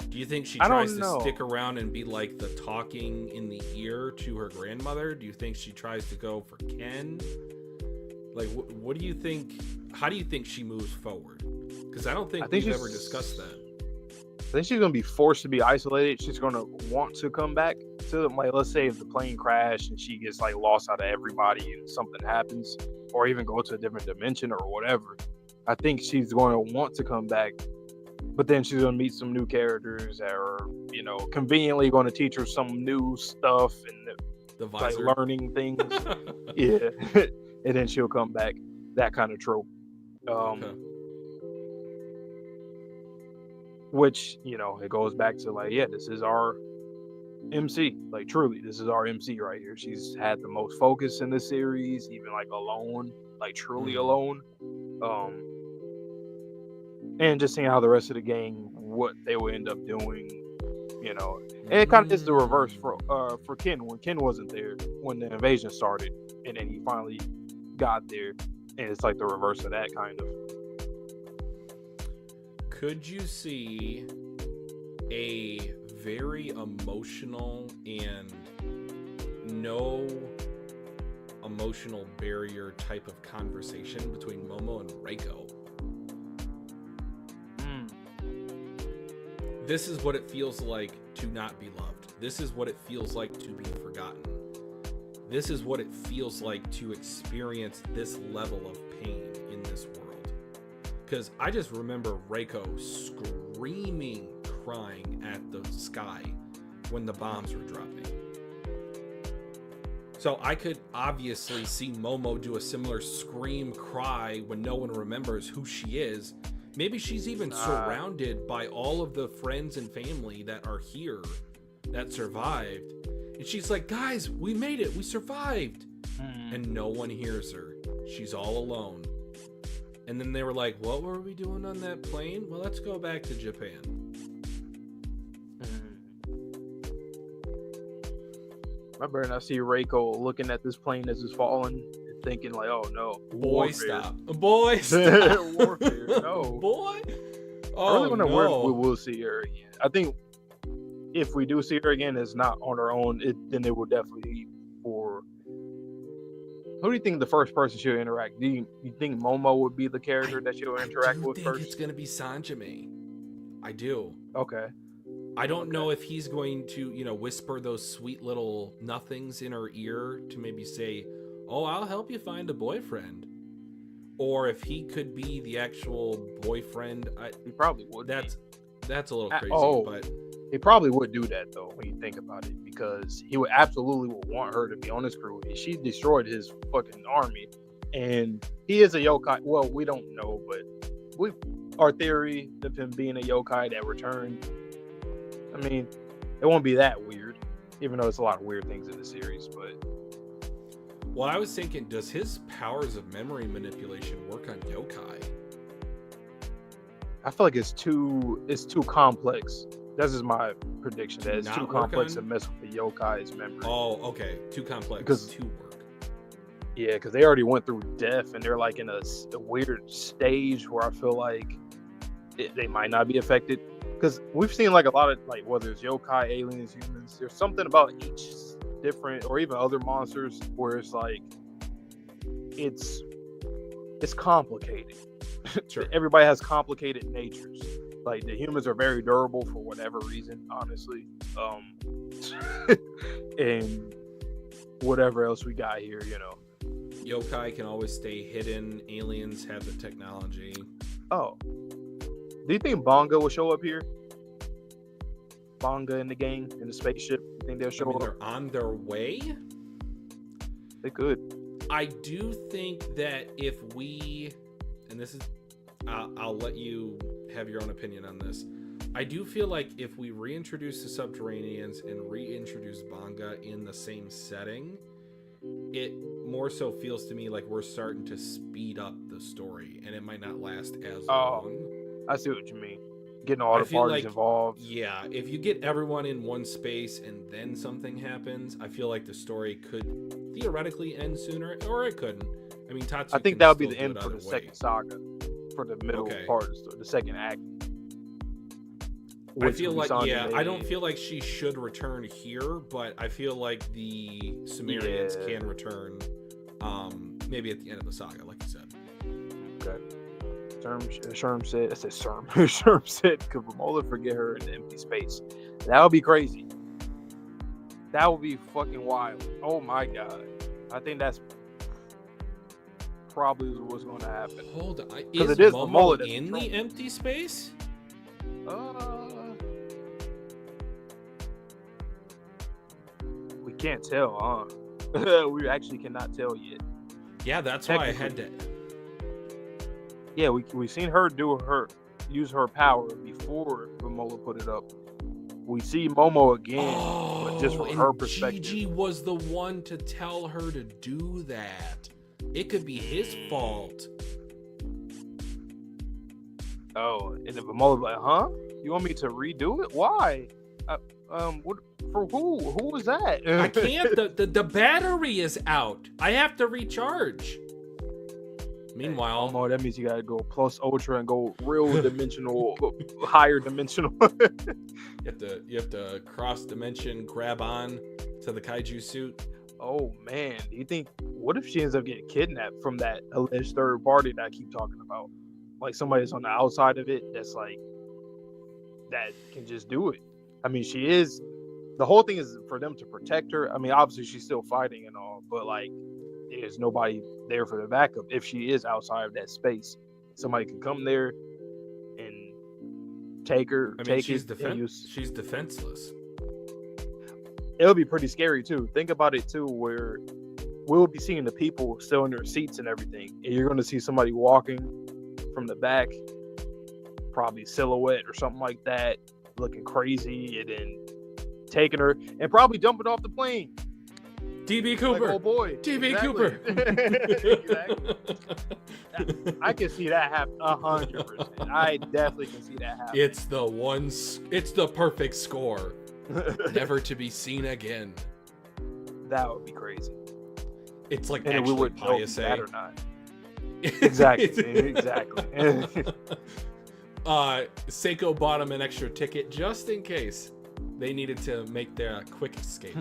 Do you think she tries to stick around and be like the talking in the ear to her grandmother? Do you think she tries to go for Ken? Like, what do you think? How do you think she moves forward? Because I don't think we've ever discussed that. I think she's going to be forced to be isolated. She's going to want to come back to them. Like, let's say if the plane crashed and she gets like lost out of everybody and something happens, or even go to a different dimension or whatever. I think she's going to want to come back, but then she's going to meet some new characters that are, conveniently going to teach her some new stuff and like learning things. Yeah. And then she'll come back. That kind of trope. Okay. Which, it goes back to like, yeah, this is our MC. Like, truly, this is our MC right here. She's had the most focus in this series, even like alone, like truly alone. And just seeing how the rest of the gang, what they would end up doing, And it kind of is the reverse for Ken, when Ken wasn't there when the invasion started, and then he finally got there, and it's like the reverse of that kind of. Could you see a very emotional and no emotional barrier type of conversation between Momo and Reiko? This is what it feels like to not be loved. This is what it feels like to be forgotten. This is what it feels like to experience this level of pain in this world. Because I just remember Reiko screaming, crying at the sky when the bombs were dropping. So I could obviously see Momo do a similar scream, cry when no one remembers who she is. Maybe she's even surrounded by all of the friends and family that are here that survived. And she's like, guys, we made it. We survived. And no one hears her. She's all alone. And then they were like, what were we doing on that plane? Well, let's go back to Japan. I better not see Reiko looking at this plane as it's falling and thinking like, oh no. Boy, stop. Boy, stop. Warfare, no. Boy. I really wonder where we will see her again. I think if we do see her again, it's not on her own. Then it will definitely be for Who do you think the first person she'll interact? Do you think Momo would be the character that she'll interact with I first? think it's gonna be Sanjime. I do. Okay. I don't know if he's going to, whisper those sweet little nothings in her ear to maybe say, "Oh, I'll help you find a boyfriend," or if he could be the actual boyfriend. He probably would. That's a little crazy, but he probably would do that though when you think about it, because he would absolutely want her to be on his crew. She destroyed his fucking army, and he is a yokai. Well, we don't know, but our theory of him being a yokai that returned. I mean, it won't be that weird, even though there's a lot of weird things in the series. But well, I was thinking, does his powers of memory manipulation work on yokai? I feel like it's too complex. This is my prediction. That it's too complex to mess with the yokai's memory. Oh, okay, too complex to work. Yeah, because they already went through death, and they're like in a weird stage where I feel like they might not be affected. Because we've seen like a lot of like whether it's yokai, aliens, humans. There's something about each different, or even other monsters, where it's like it's complicated. Sure. Everybody has complicated natures. Like the humans are very durable for whatever reason, honestly. And whatever else we got here, Yokai can always stay hidden. Aliens have the technology. Oh. Do you think Bonga will show up here? Bonga in the gang, in the spaceship? You think they'll show up? They're on their way? They could. I do think that if we, and this is, I'll let you have your own opinion on this. I do feel like if we reintroduce the Subterraneans and reintroduce Bonga in the same setting, it more so feels to me like we're starting to speed up the story, and it might not last as long. I see what you mean. Getting all the parties involved. Yeah, if you get everyone in one space and then something happens, I feel like the story could theoretically end sooner, or it couldn't. I mean, Tatsu. I think that would be the end for the second saga, for the middle part of the story, the second act. I feel like, I don't feel like she should return here, but I feel like the Sumerians can return, maybe at the end of the saga, like you said. Okay. Sherm said, could Romola forget her in the empty space? That would be crazy. That would be fucking wild. Oh my god. I think that's probably what's going to happen. Hold on. Is Momo in the empty space? We can't tell, huh? We actually cannot tell yet. Yeah, that's why I had to. Yeah, we seen her use her power before Momola put it up. We see Momo again, but just from her perspective. Jiji was the one to tell her to do that. It could be his fault. Oh, and then Momola's like, "Huh? You want me to redo it? Why? What for? Who? Who was that? I can't. The battery is out. I have to recharge." Meanwhile, that means you gotta go plus ultra and go real dimensional, higher dimensional. you have to cross dimension, grab on to the kaiju suit. Oh man, do you think? What if she ends up getting kidnapped from that alleged third party that I keep talking about? Like somebody's on the outside of it that's like that can just do it. I mean, she is. The whole thing is for them to protect her. I mean, obviously she's still fighting and all, but like. There's nobody there for the backup. If she is outside of that space, somebody can come there and take her. I mean, she's defenseless. It'll be pretty scary too. Think about it too, where we'll be seeing the people still in their seats and everything, and you're going to see somebody walking from the back, probably silhouette or something like that, looking crazy, and then taking her and probably jumping off the plane. DB Cooper. Like, oh boy. DB Cooper. Exactly. I can see that happen 100%. I definitely can see that happen. It's the perfect score. Never to be seen again. That would be crazy. It's like, and actually we wouldn't know if that or not. Exactly. Seiko bought him an extra ticket just in case they needed to make their quick escape.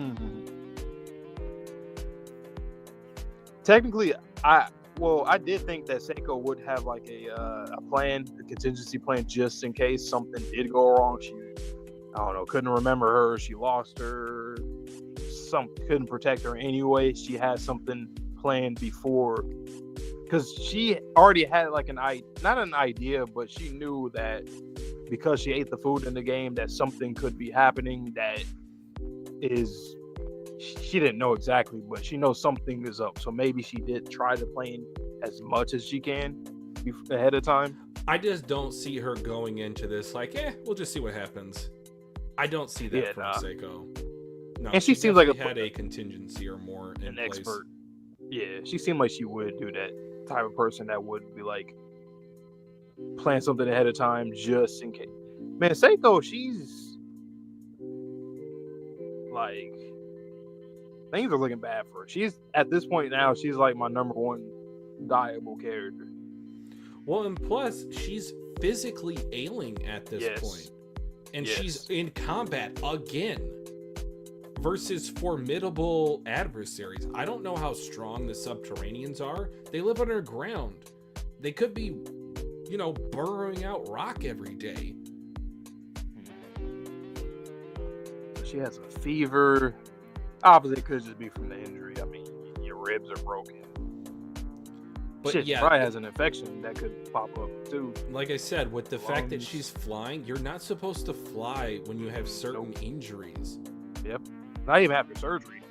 technically, I did think that Seiko would have like a plan, a contingency plan, just in case something did go wrong. She, I don't know, couldn't remember her. She lost her. Couldn't protect her anyway. She had something planned before, because she already had like not an idea, but she knew that because she ate the food in the game, that something could be happening. That is, she didn't know exactly, but she knows something is up. So maybe she did try to plan as much as she can ahead of time. I just don't see her going into this like, we'll just see what happens. I don't see that from Seiko. No, and she seems like had a contingency or more in an place. expert. Yeah, she seemed like she would do that type of person that would be like plan something ahead of time just in case. Man, Seiko, she's like, things are looking bad for her. She's at this point now, she's like my number one diable character. Well, and plus she's physically ailing at this point. And she's in combat again versus formidable adversaries. I don't know how strong the Subterraneans are. They live underground. They could be, burrowing out rock every day. She has a fever. Obviously, it could just be from the injury. I mean, your ribs are broken. But shit, she probably has an infection that could pop up too. Like I said, with the fact that she's flying, you're not supposed to fly when you have certain injuries. Yep. Not even after surgery.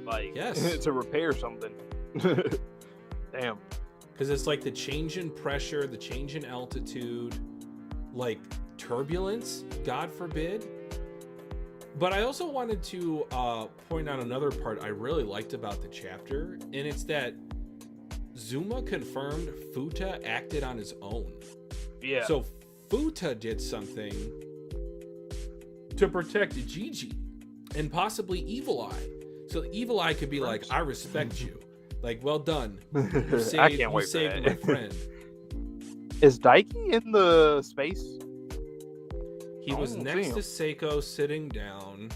Like, yes. To repair something. Damn. Because it's like the change in pressure, the change in altitude, like turbulence, God forbid. But I also wanted to point out another part I really liked about the chapter, and it's that Zuma confirmed Futa acted on his own. Yeah. So Futa did something to protect Jiji and possibly Evil Eye. So Evil Eye could be like, I respect you. Like, well done. You saved, I can't wait for that. My friend. Is Daiki in the space? He was next to Seiko sitting down.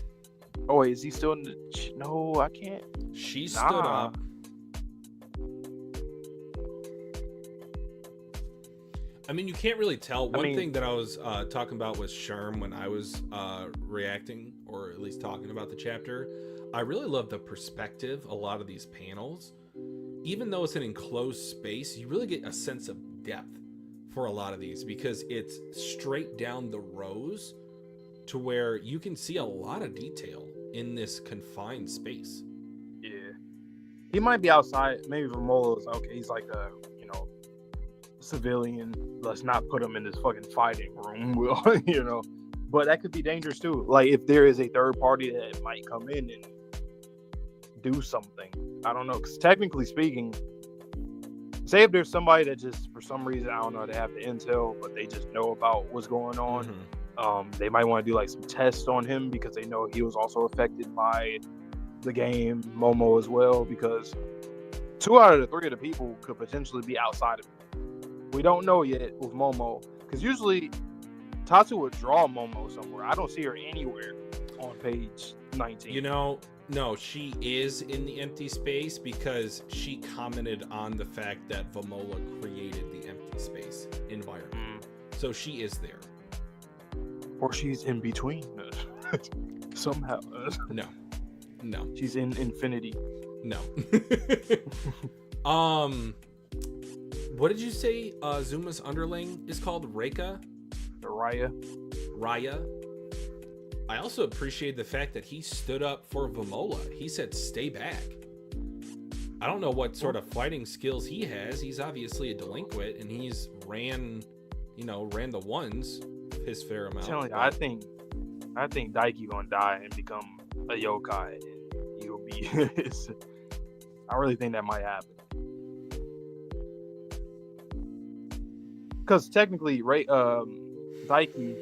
Oh, wait, is he still in the... No, I can't. She stood up. I mean, you can't really tell. One thing that I was talking about with Sherm when I was reacting, or at least talking about the chapter, I really love the perspective, a lot of these panels. Even though it's an enclosed space, you really get a sense of depth for a lot of these, because it's straight down the rows to where you can see a lot of detail in this confined space. Yeah. He might be outside. Maybe Romolo's okay. He's like a, civilian. Let's not put him in this fucking fighting room, But that could be dangerous too. Like, if there is a third party that might come in and do something. I don't know. Because technically speaking, say if there's somebody that just, for some reason, I don't know, they have the intel, but they just know about what's going on. Mm-hmm. They might want to do like some tests on him because they know he was also affected by the game, Momo as well, because 2 out of the 3 of the people could potentially be outside of it. We don't know yet with Momo, because usually Tatsu would draw Momo somewhere. I don't see her anywhere on page 19. No, she is in the empty space because she commented on the fact that Vamola created the empty space environment. So she is there. Or she's in between. Somehow. No. She's in infinity. No. What did you say Zuma's underling is called? Raya? I also appreciate the fact that he stood up for Vamola. He said, stay back. I don't know what sort of fighting skills he has. He's obviously a delinquent, and he's ran the ones his fair amount. I think Daiki gonna die and become a yokai, and he'll be... I really think that might happen. Because technically, Daiki,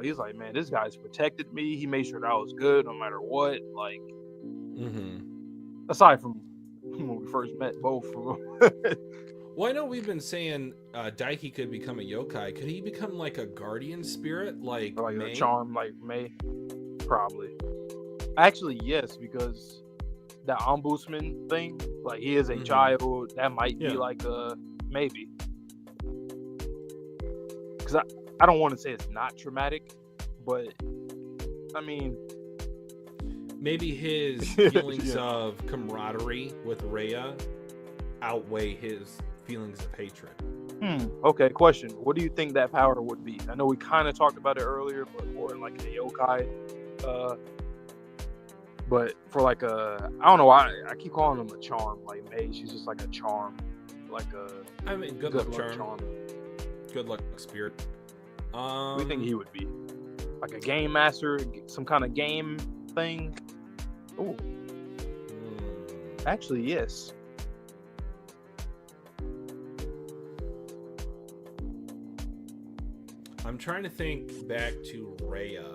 he's like, man, this guy's protected me. He made sure that I was good no matter what. Like, aside from when we first met both of them. Well, I know we've been saying Daiki could become a yokai. Could he become like a guardian spirit, like Mei? A charm, like Mei? Probably. Actually, yes, because that ombudsman thing. Like he is a child. That might be like maybe. Because I don't want to say it's not traumatic, but I mean, maybe his feelings of camaraderie with Rhea outweigh his feelings of hatred. Okay, question. What do you think that power would be? I know we kind of talked about it earlier, but more in like a yokai. But for like I don't know why I keep calling him a charm. Like May, she's just like a charm. Like I mean, good luck charm. Good luck spirit. What do you think he would be? Like a game master, some kind of game thing? Oh, actually, yes. I'm trying to think back to Rhea.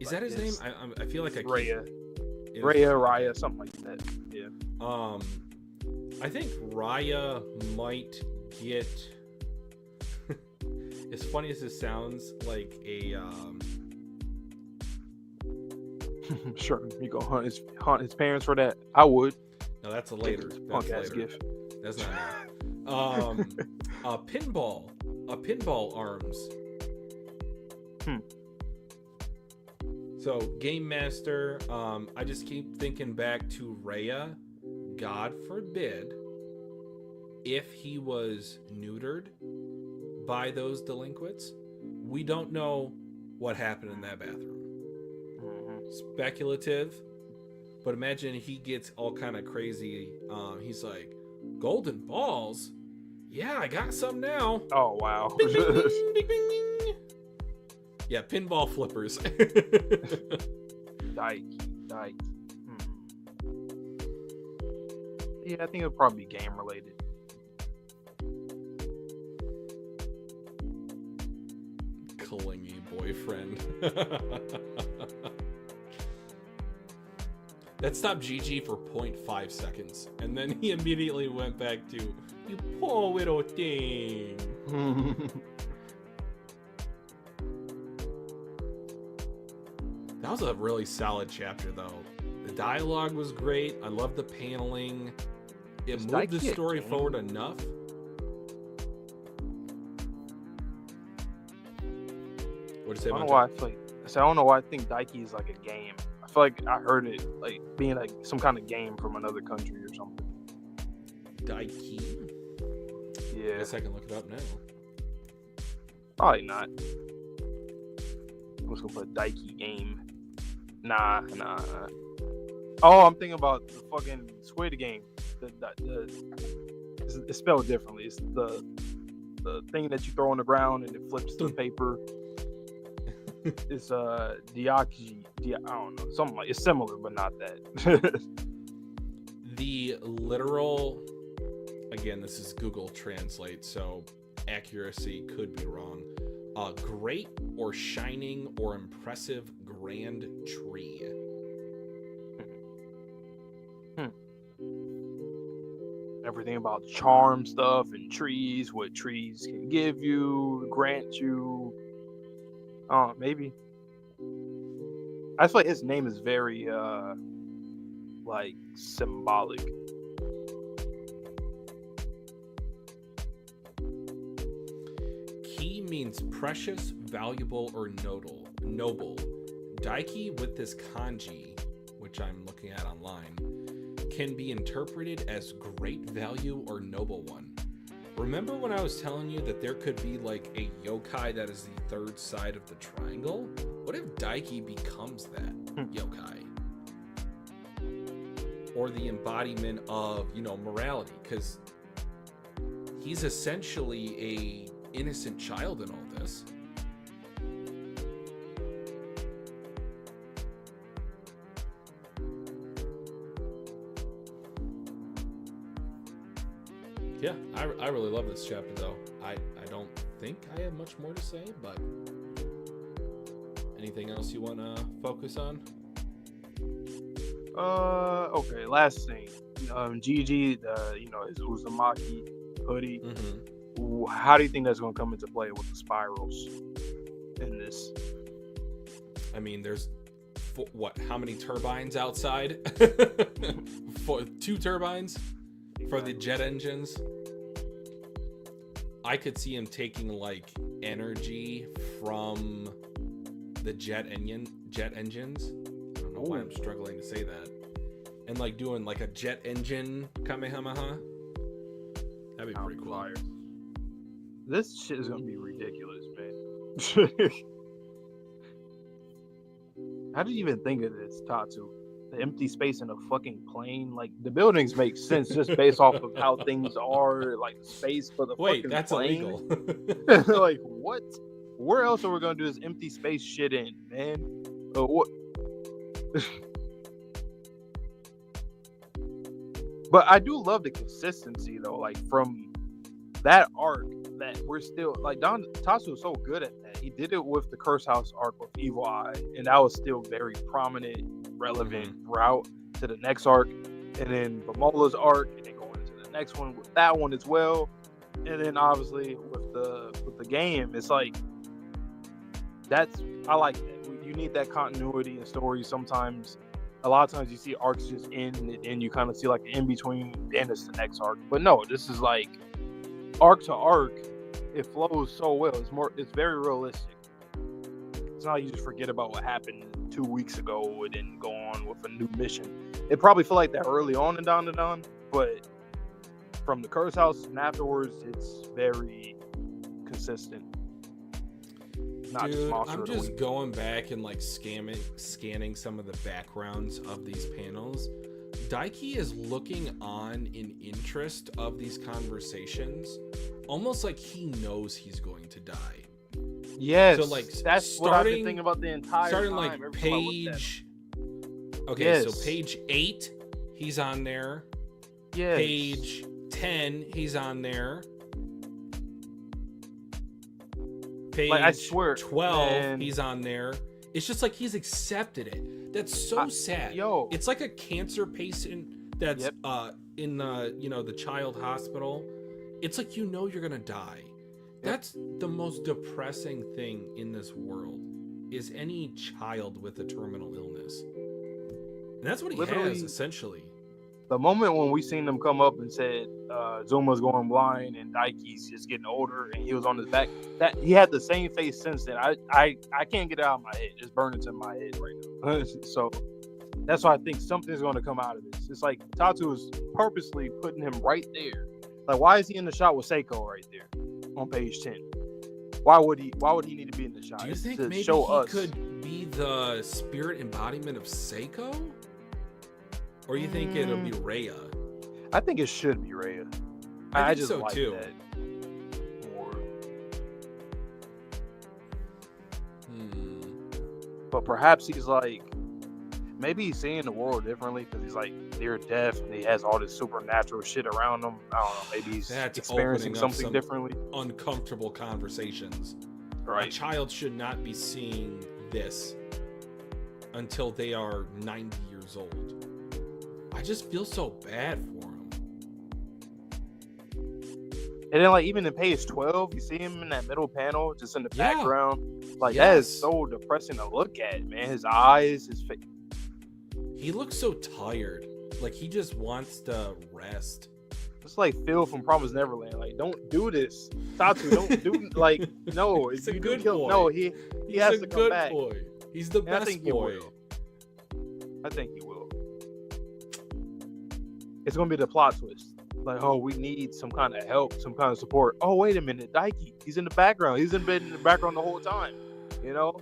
Is that his name? I feel like Rhea, Raya, something like that. Yeah. I think Raya might get. As funny as this sounds, like a. Sure, you go hunt his parents for that. I would. No, that's a later. Punk ass gift. That's not enough. Pinball arms. So game master. I just keep thinking back to Rhea. God forbid, if he was neutered by those delinquents, we don't know what happened in that bathroom. Speculative, but imagine he gets all kind of crazy. He's like, golden balls? Yeah, I got some now. Oh, wow. Bing, bing, bing, bing, bing, bing. Yeah, pinball flippers. Dyke. Yeah, I think it'll probably be game related. Clingy boyfriend. That stopped Jiji for 0.5 seconds, and then he immediately went back to, you poor little thing. That was a really solid chapter, though. The dialogue was great. I love the paneling. It moved the story forward enough. What'd you say about that? I don't know why I think Daiki is like a game. I feel like I heard it like being like some kind of game from another country or something. Daiki? Yeah. I guess I can look it up now. Probably not. I'm just gonna put Daiki game. Nah. Oh, I'm thinking about the fucking Squid Game. It's spelled differently. It's the thing that you throw on the ground and it flips the paper. It's Diaki. I don't know. Something like it's similar, but not that. The literal. Again, this is Google Translate, so accuracy could be wrong. Great or shining or impressive grand tree. Everything about charm stuff and trees, what trees can give you, grant you. Maybe. I feel like his name is very like symbolic. Key means precious, valuable, or noble. Daiki with this kanji, which I'm looking at online, can be interpreted as great value or noble one. Remember when I was telling you that there could be like a yokai that is the third side of the triangle? What if Daiki becomes that yokai? Or the embodiment of, morality? Because he's essentially a innocent child in all this. Yeah, I really love this chapter, though. I don't think I have much more to say, but anything else you want to focus on? Okay, last thing. Jiji, his Uzumaki hoodie. How do you think that's going to come into play with the spirals in this? I mean, there's how many turbines outside? 2 turbines for the jet engines. I could see him taking like energy from the jet engines. I don't know why I'm struggling to say that. And like doing like a jet engine Kamehameha. That'd be pretty cool. Fire. This shit is gonna be ridiculous, man. How did you even think of this, Tatsu? The empty space in a fucking plane? Like, the buildings make sense just based off of how things are, like space for the fucking that's plane. illegal. Like, what? Where else are we gonna do this empty space shit in, man? What? But I do love the consistency, though. Like, from that arc, that we're still like Tatsu is so good at that. He did it with the Curse House arc with Evil Eye, and that was still very prominent, relevant route to the next arc, and then Bamola's arc, and then going into the next one with that one as well, and then obviously with the game, it's like I like that. You need that continuity in stories. Sometimes, a lot of times you see arcs just end, and you kind of see like an in between, then it's the next arc. But no, this is like arc to arc. It flows so well. It's very realistic. It's not like you just forget about what happened 2 weeks ago and then go on with a new mission. It probably felt like that early on in Dandadan, but from the Curse House and afterwards, it's very consistent. Not Dude, just Monster I'm of the just Week. going back and like scanning some of the backgrounds of these panels. Daiki is looking on in interest of these conversations, almost like he knows he's going to die. Yes, So like that's what I've been thinking about the entire starting time. like every time I looked at page. him. Okay, Yes. so page 8, he's on there. Yes. Page 10, he's on there. Page Like, I swear, 12, man. he's on there. It's just like he's accepted it. That's so sad. Yo. It's like a cancer patient that's in the child hospital. It's like you're gonna die. That's the most depressing thing in this world, is any child with a terminal illness. And that's what he has, essentially. The moment when we seen them come up and said Zuma's going blind and Daiki's just getting older and he was on his back, that he had the same face since then. I can't get it out of my head. It's burning to my head right now. So that's why I think something's going to come out of this. It's like Tatsu is purposely putting him right there. Like, why is he in the shot with Seiko right there on page 10? Why would he need to be in the shot? Do you It's think to maybe show he us. could be the spirit embodiment of Seiko? Or you think it'll be Rhea? I think it should be Rhea. I think just so, like too. that more. But perhaps he's like, maybe he's seeing the world differently because he's like near death and he has all this supernatural shit around him. I don't know. Maybe he's That's experiencing opening up something some differently. Uncomfortable conversations. Right. A child should not be seeing this until they are 90 years old. I just feel so bad for him. And then, like, even in page 12, you see him in that middle panel, just in the Yeah. background. Like, that is so depressing to look at, man. His eyes, his face. He looks so tired. Like he just wants to rest. It's like Phil from Promised Neverland. Like, don't do this. Tatsu, don't do, like, no. He's if a you good do kill, boy. no, he He's has a to come good back. boy. He's the And I best think he boy. will. I think he will. It's gonna be the plot twist. Like, oh, we need some kind of help, some kind of support. Oh, wait a minute, Daiki, he's in the background. He's been in the background the whole time. You know?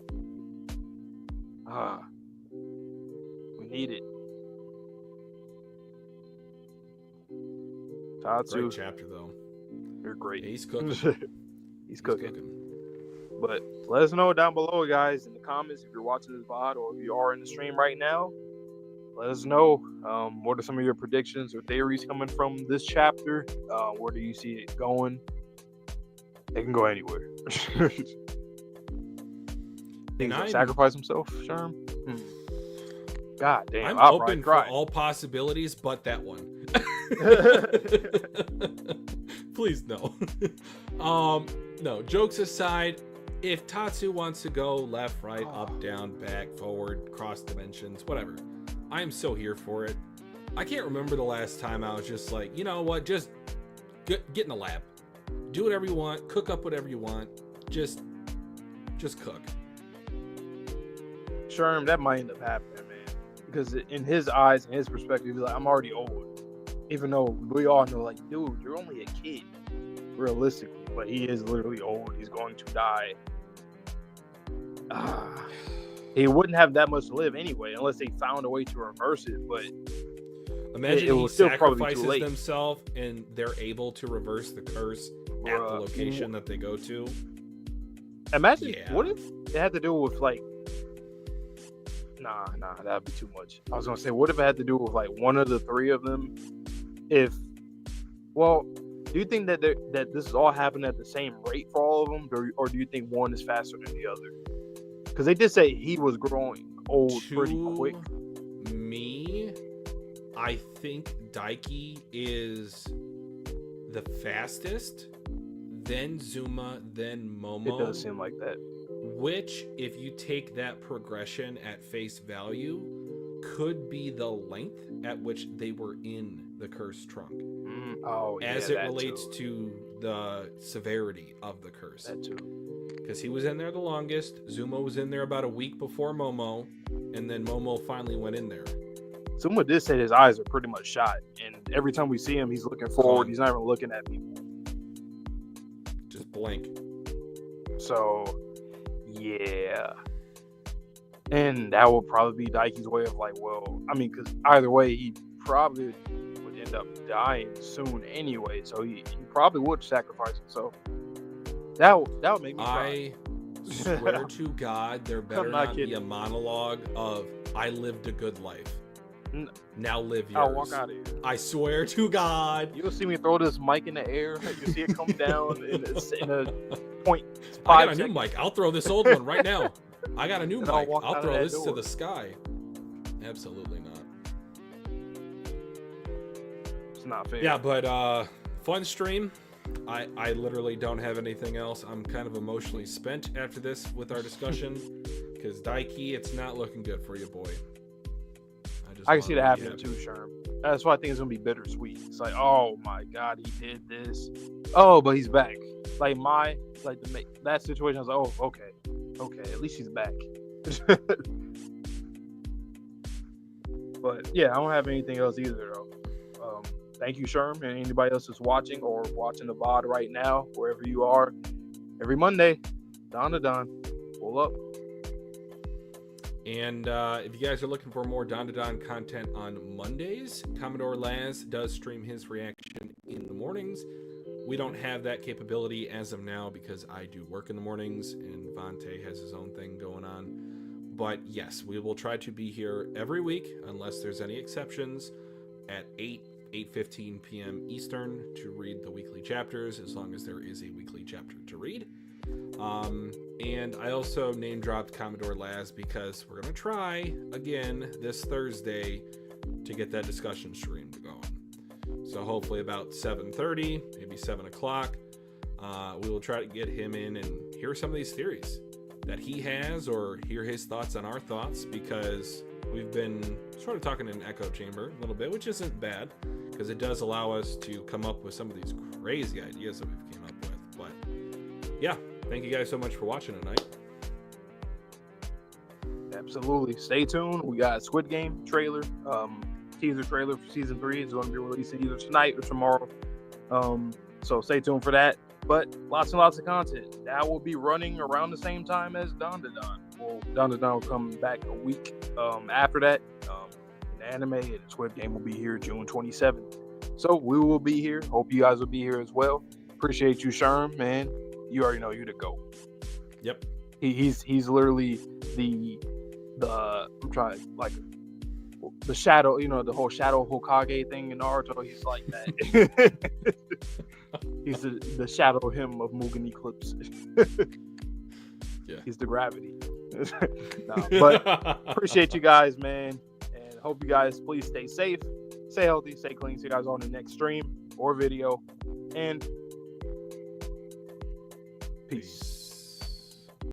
We need it. Tatsu, Great chapter though. you're great. Yeah, he's cooking. He's cooking. But let us know down below, guys, in the comments, if you're watching this VOD or if you are in the stream right now. Let us know what are some of your predictions or theories coming from this chapter. Where do you see it going? It can go anywhere. Think he's gonna sacrifice himself, Sherm? God damn, I'm I'll open probably for all possibilities, but that one. Please no. No. Jokes aside, if Tatsu wants to go left, right, up, down, back, forward, cross dimensions, whatever, I am so here for it. I can't remember the last time I was just like, you know what, just get in the lab. Do whatever you want, cook up whatever you want, just cook. Sherm, that might end up happening, man. Because in his eyes and his perspective, he's like, I'm already old. Even though we all know, like, dude, you're only a kid, realistically. But he is literally old. He's going to die. He wouldn't have that much to live anyway, unless they found a way to reverse it. But imagine it he will still probably be sacrifices too late. themselves and they're able to reverse the curse at the location that they go to. Imagine, what if it had to do with, like, nah, that'd be too much. I was gonna say, what if it had to do with, like, one of the three of them? Do you think that this is all happening at the same rate for all of them, or do you think one is faster than the other? Because they did say he was growing old pretty quick. Me, I think Daiki is the fastest, then Zuma, then Momo. It does seem like that. Which, if you take that progression at face value, could be the length at which they were in the cursed trunk. As it relates to the severity of the curse. That too. Because he was in there the longest. Zuma was in there about a week before Momo, and then Momo finally went in there. Zuma did say his eyes are pretty much shot, and every time we see him, he's looking forward. He's not even looking at people. Just blank. So, yeah. And that will probably be Daiki's way of, like, well, I mean, because either way, he probably would end up dying soon anyway, so he probably would sacrifice himself. That would make me cry. I swear to God, there better not be a monologue of, I lived a good life. Now live yours. I'll walk out of here. I swear to God. You'll see me throw this mic in the air. You'll see it come down in a point. I got a new mic. I'll throw this old one right now. I got a new mic. I'll throw this to the sky. Absolutely not. It's not fair. Yeah, but fun stream. I literally don't have anything else. I'm kind of emotionally spent after this with our discussion because Daiki, it's not looking good for you, boy. I can see that happening too, Sherm. That's why I think it's gonna be bittersweet. It's like, oh my God, he did this. Oh, but he's back. Like that situation, I was like, oh, okay, at least he's back. But yeah, I don't have anything else either, though. Thank you, Sherm, and anybody else that's watching or watching the VOD right now, wherever you are. Every Monday, Dandadan, pull up. And if you guys are looking for more Dandadan content on Mondays, Commodore Laz does stream his reaction in the mornings. We don't have that capability as of now because I do work in the mornings and Vante has his own thing going on. But yes, we will try to be here every week, unless there's any exceptions, at 8:15 p.m. Eastern to read the weekly chapters, as long as there is a weekly chapter to read. And I also name dropped Commodore Laz because we're going to try again this Thursday to get that discussion stream going. So hopefully about 7:30, maybe 7 o'clock, we will try to get him in and hear some of these theories that he has, or hear his thoughts on our thoughts, because we've been sort of talking in an echo chamber a little bit, which isn't bad because it does allow us to come up with some of these crazy ideas that we've came up with. But yeah, thank you guys so much for watching tonight. Absolutely. Stay tuned. We got a Squid Game trailer, teaser trailer for season 3. It's going to be releasing either tonight or tomorrow. So stay tuned for that. But lots and lots of content. That will be running around the same time as Dandadan. Well, Dandadan will come back a week after that. The anime and Squid Game will be here June 27th. So we will be here. Hope you guys will be here as well. Appreciate you, Sherm, man. You already know you're the GOAT. Yep. He's literally the I'm trying, like, the shadow, the whole shadow Hokage thing in Naruto. He's like that. He's the shadow him of Mugen Eclipse. Yeah. He's the gravity. But appreciate you guys, man, and hope you guys please stay safe, stay healthy, stay clean. See you guys on the next stream or video, and peace.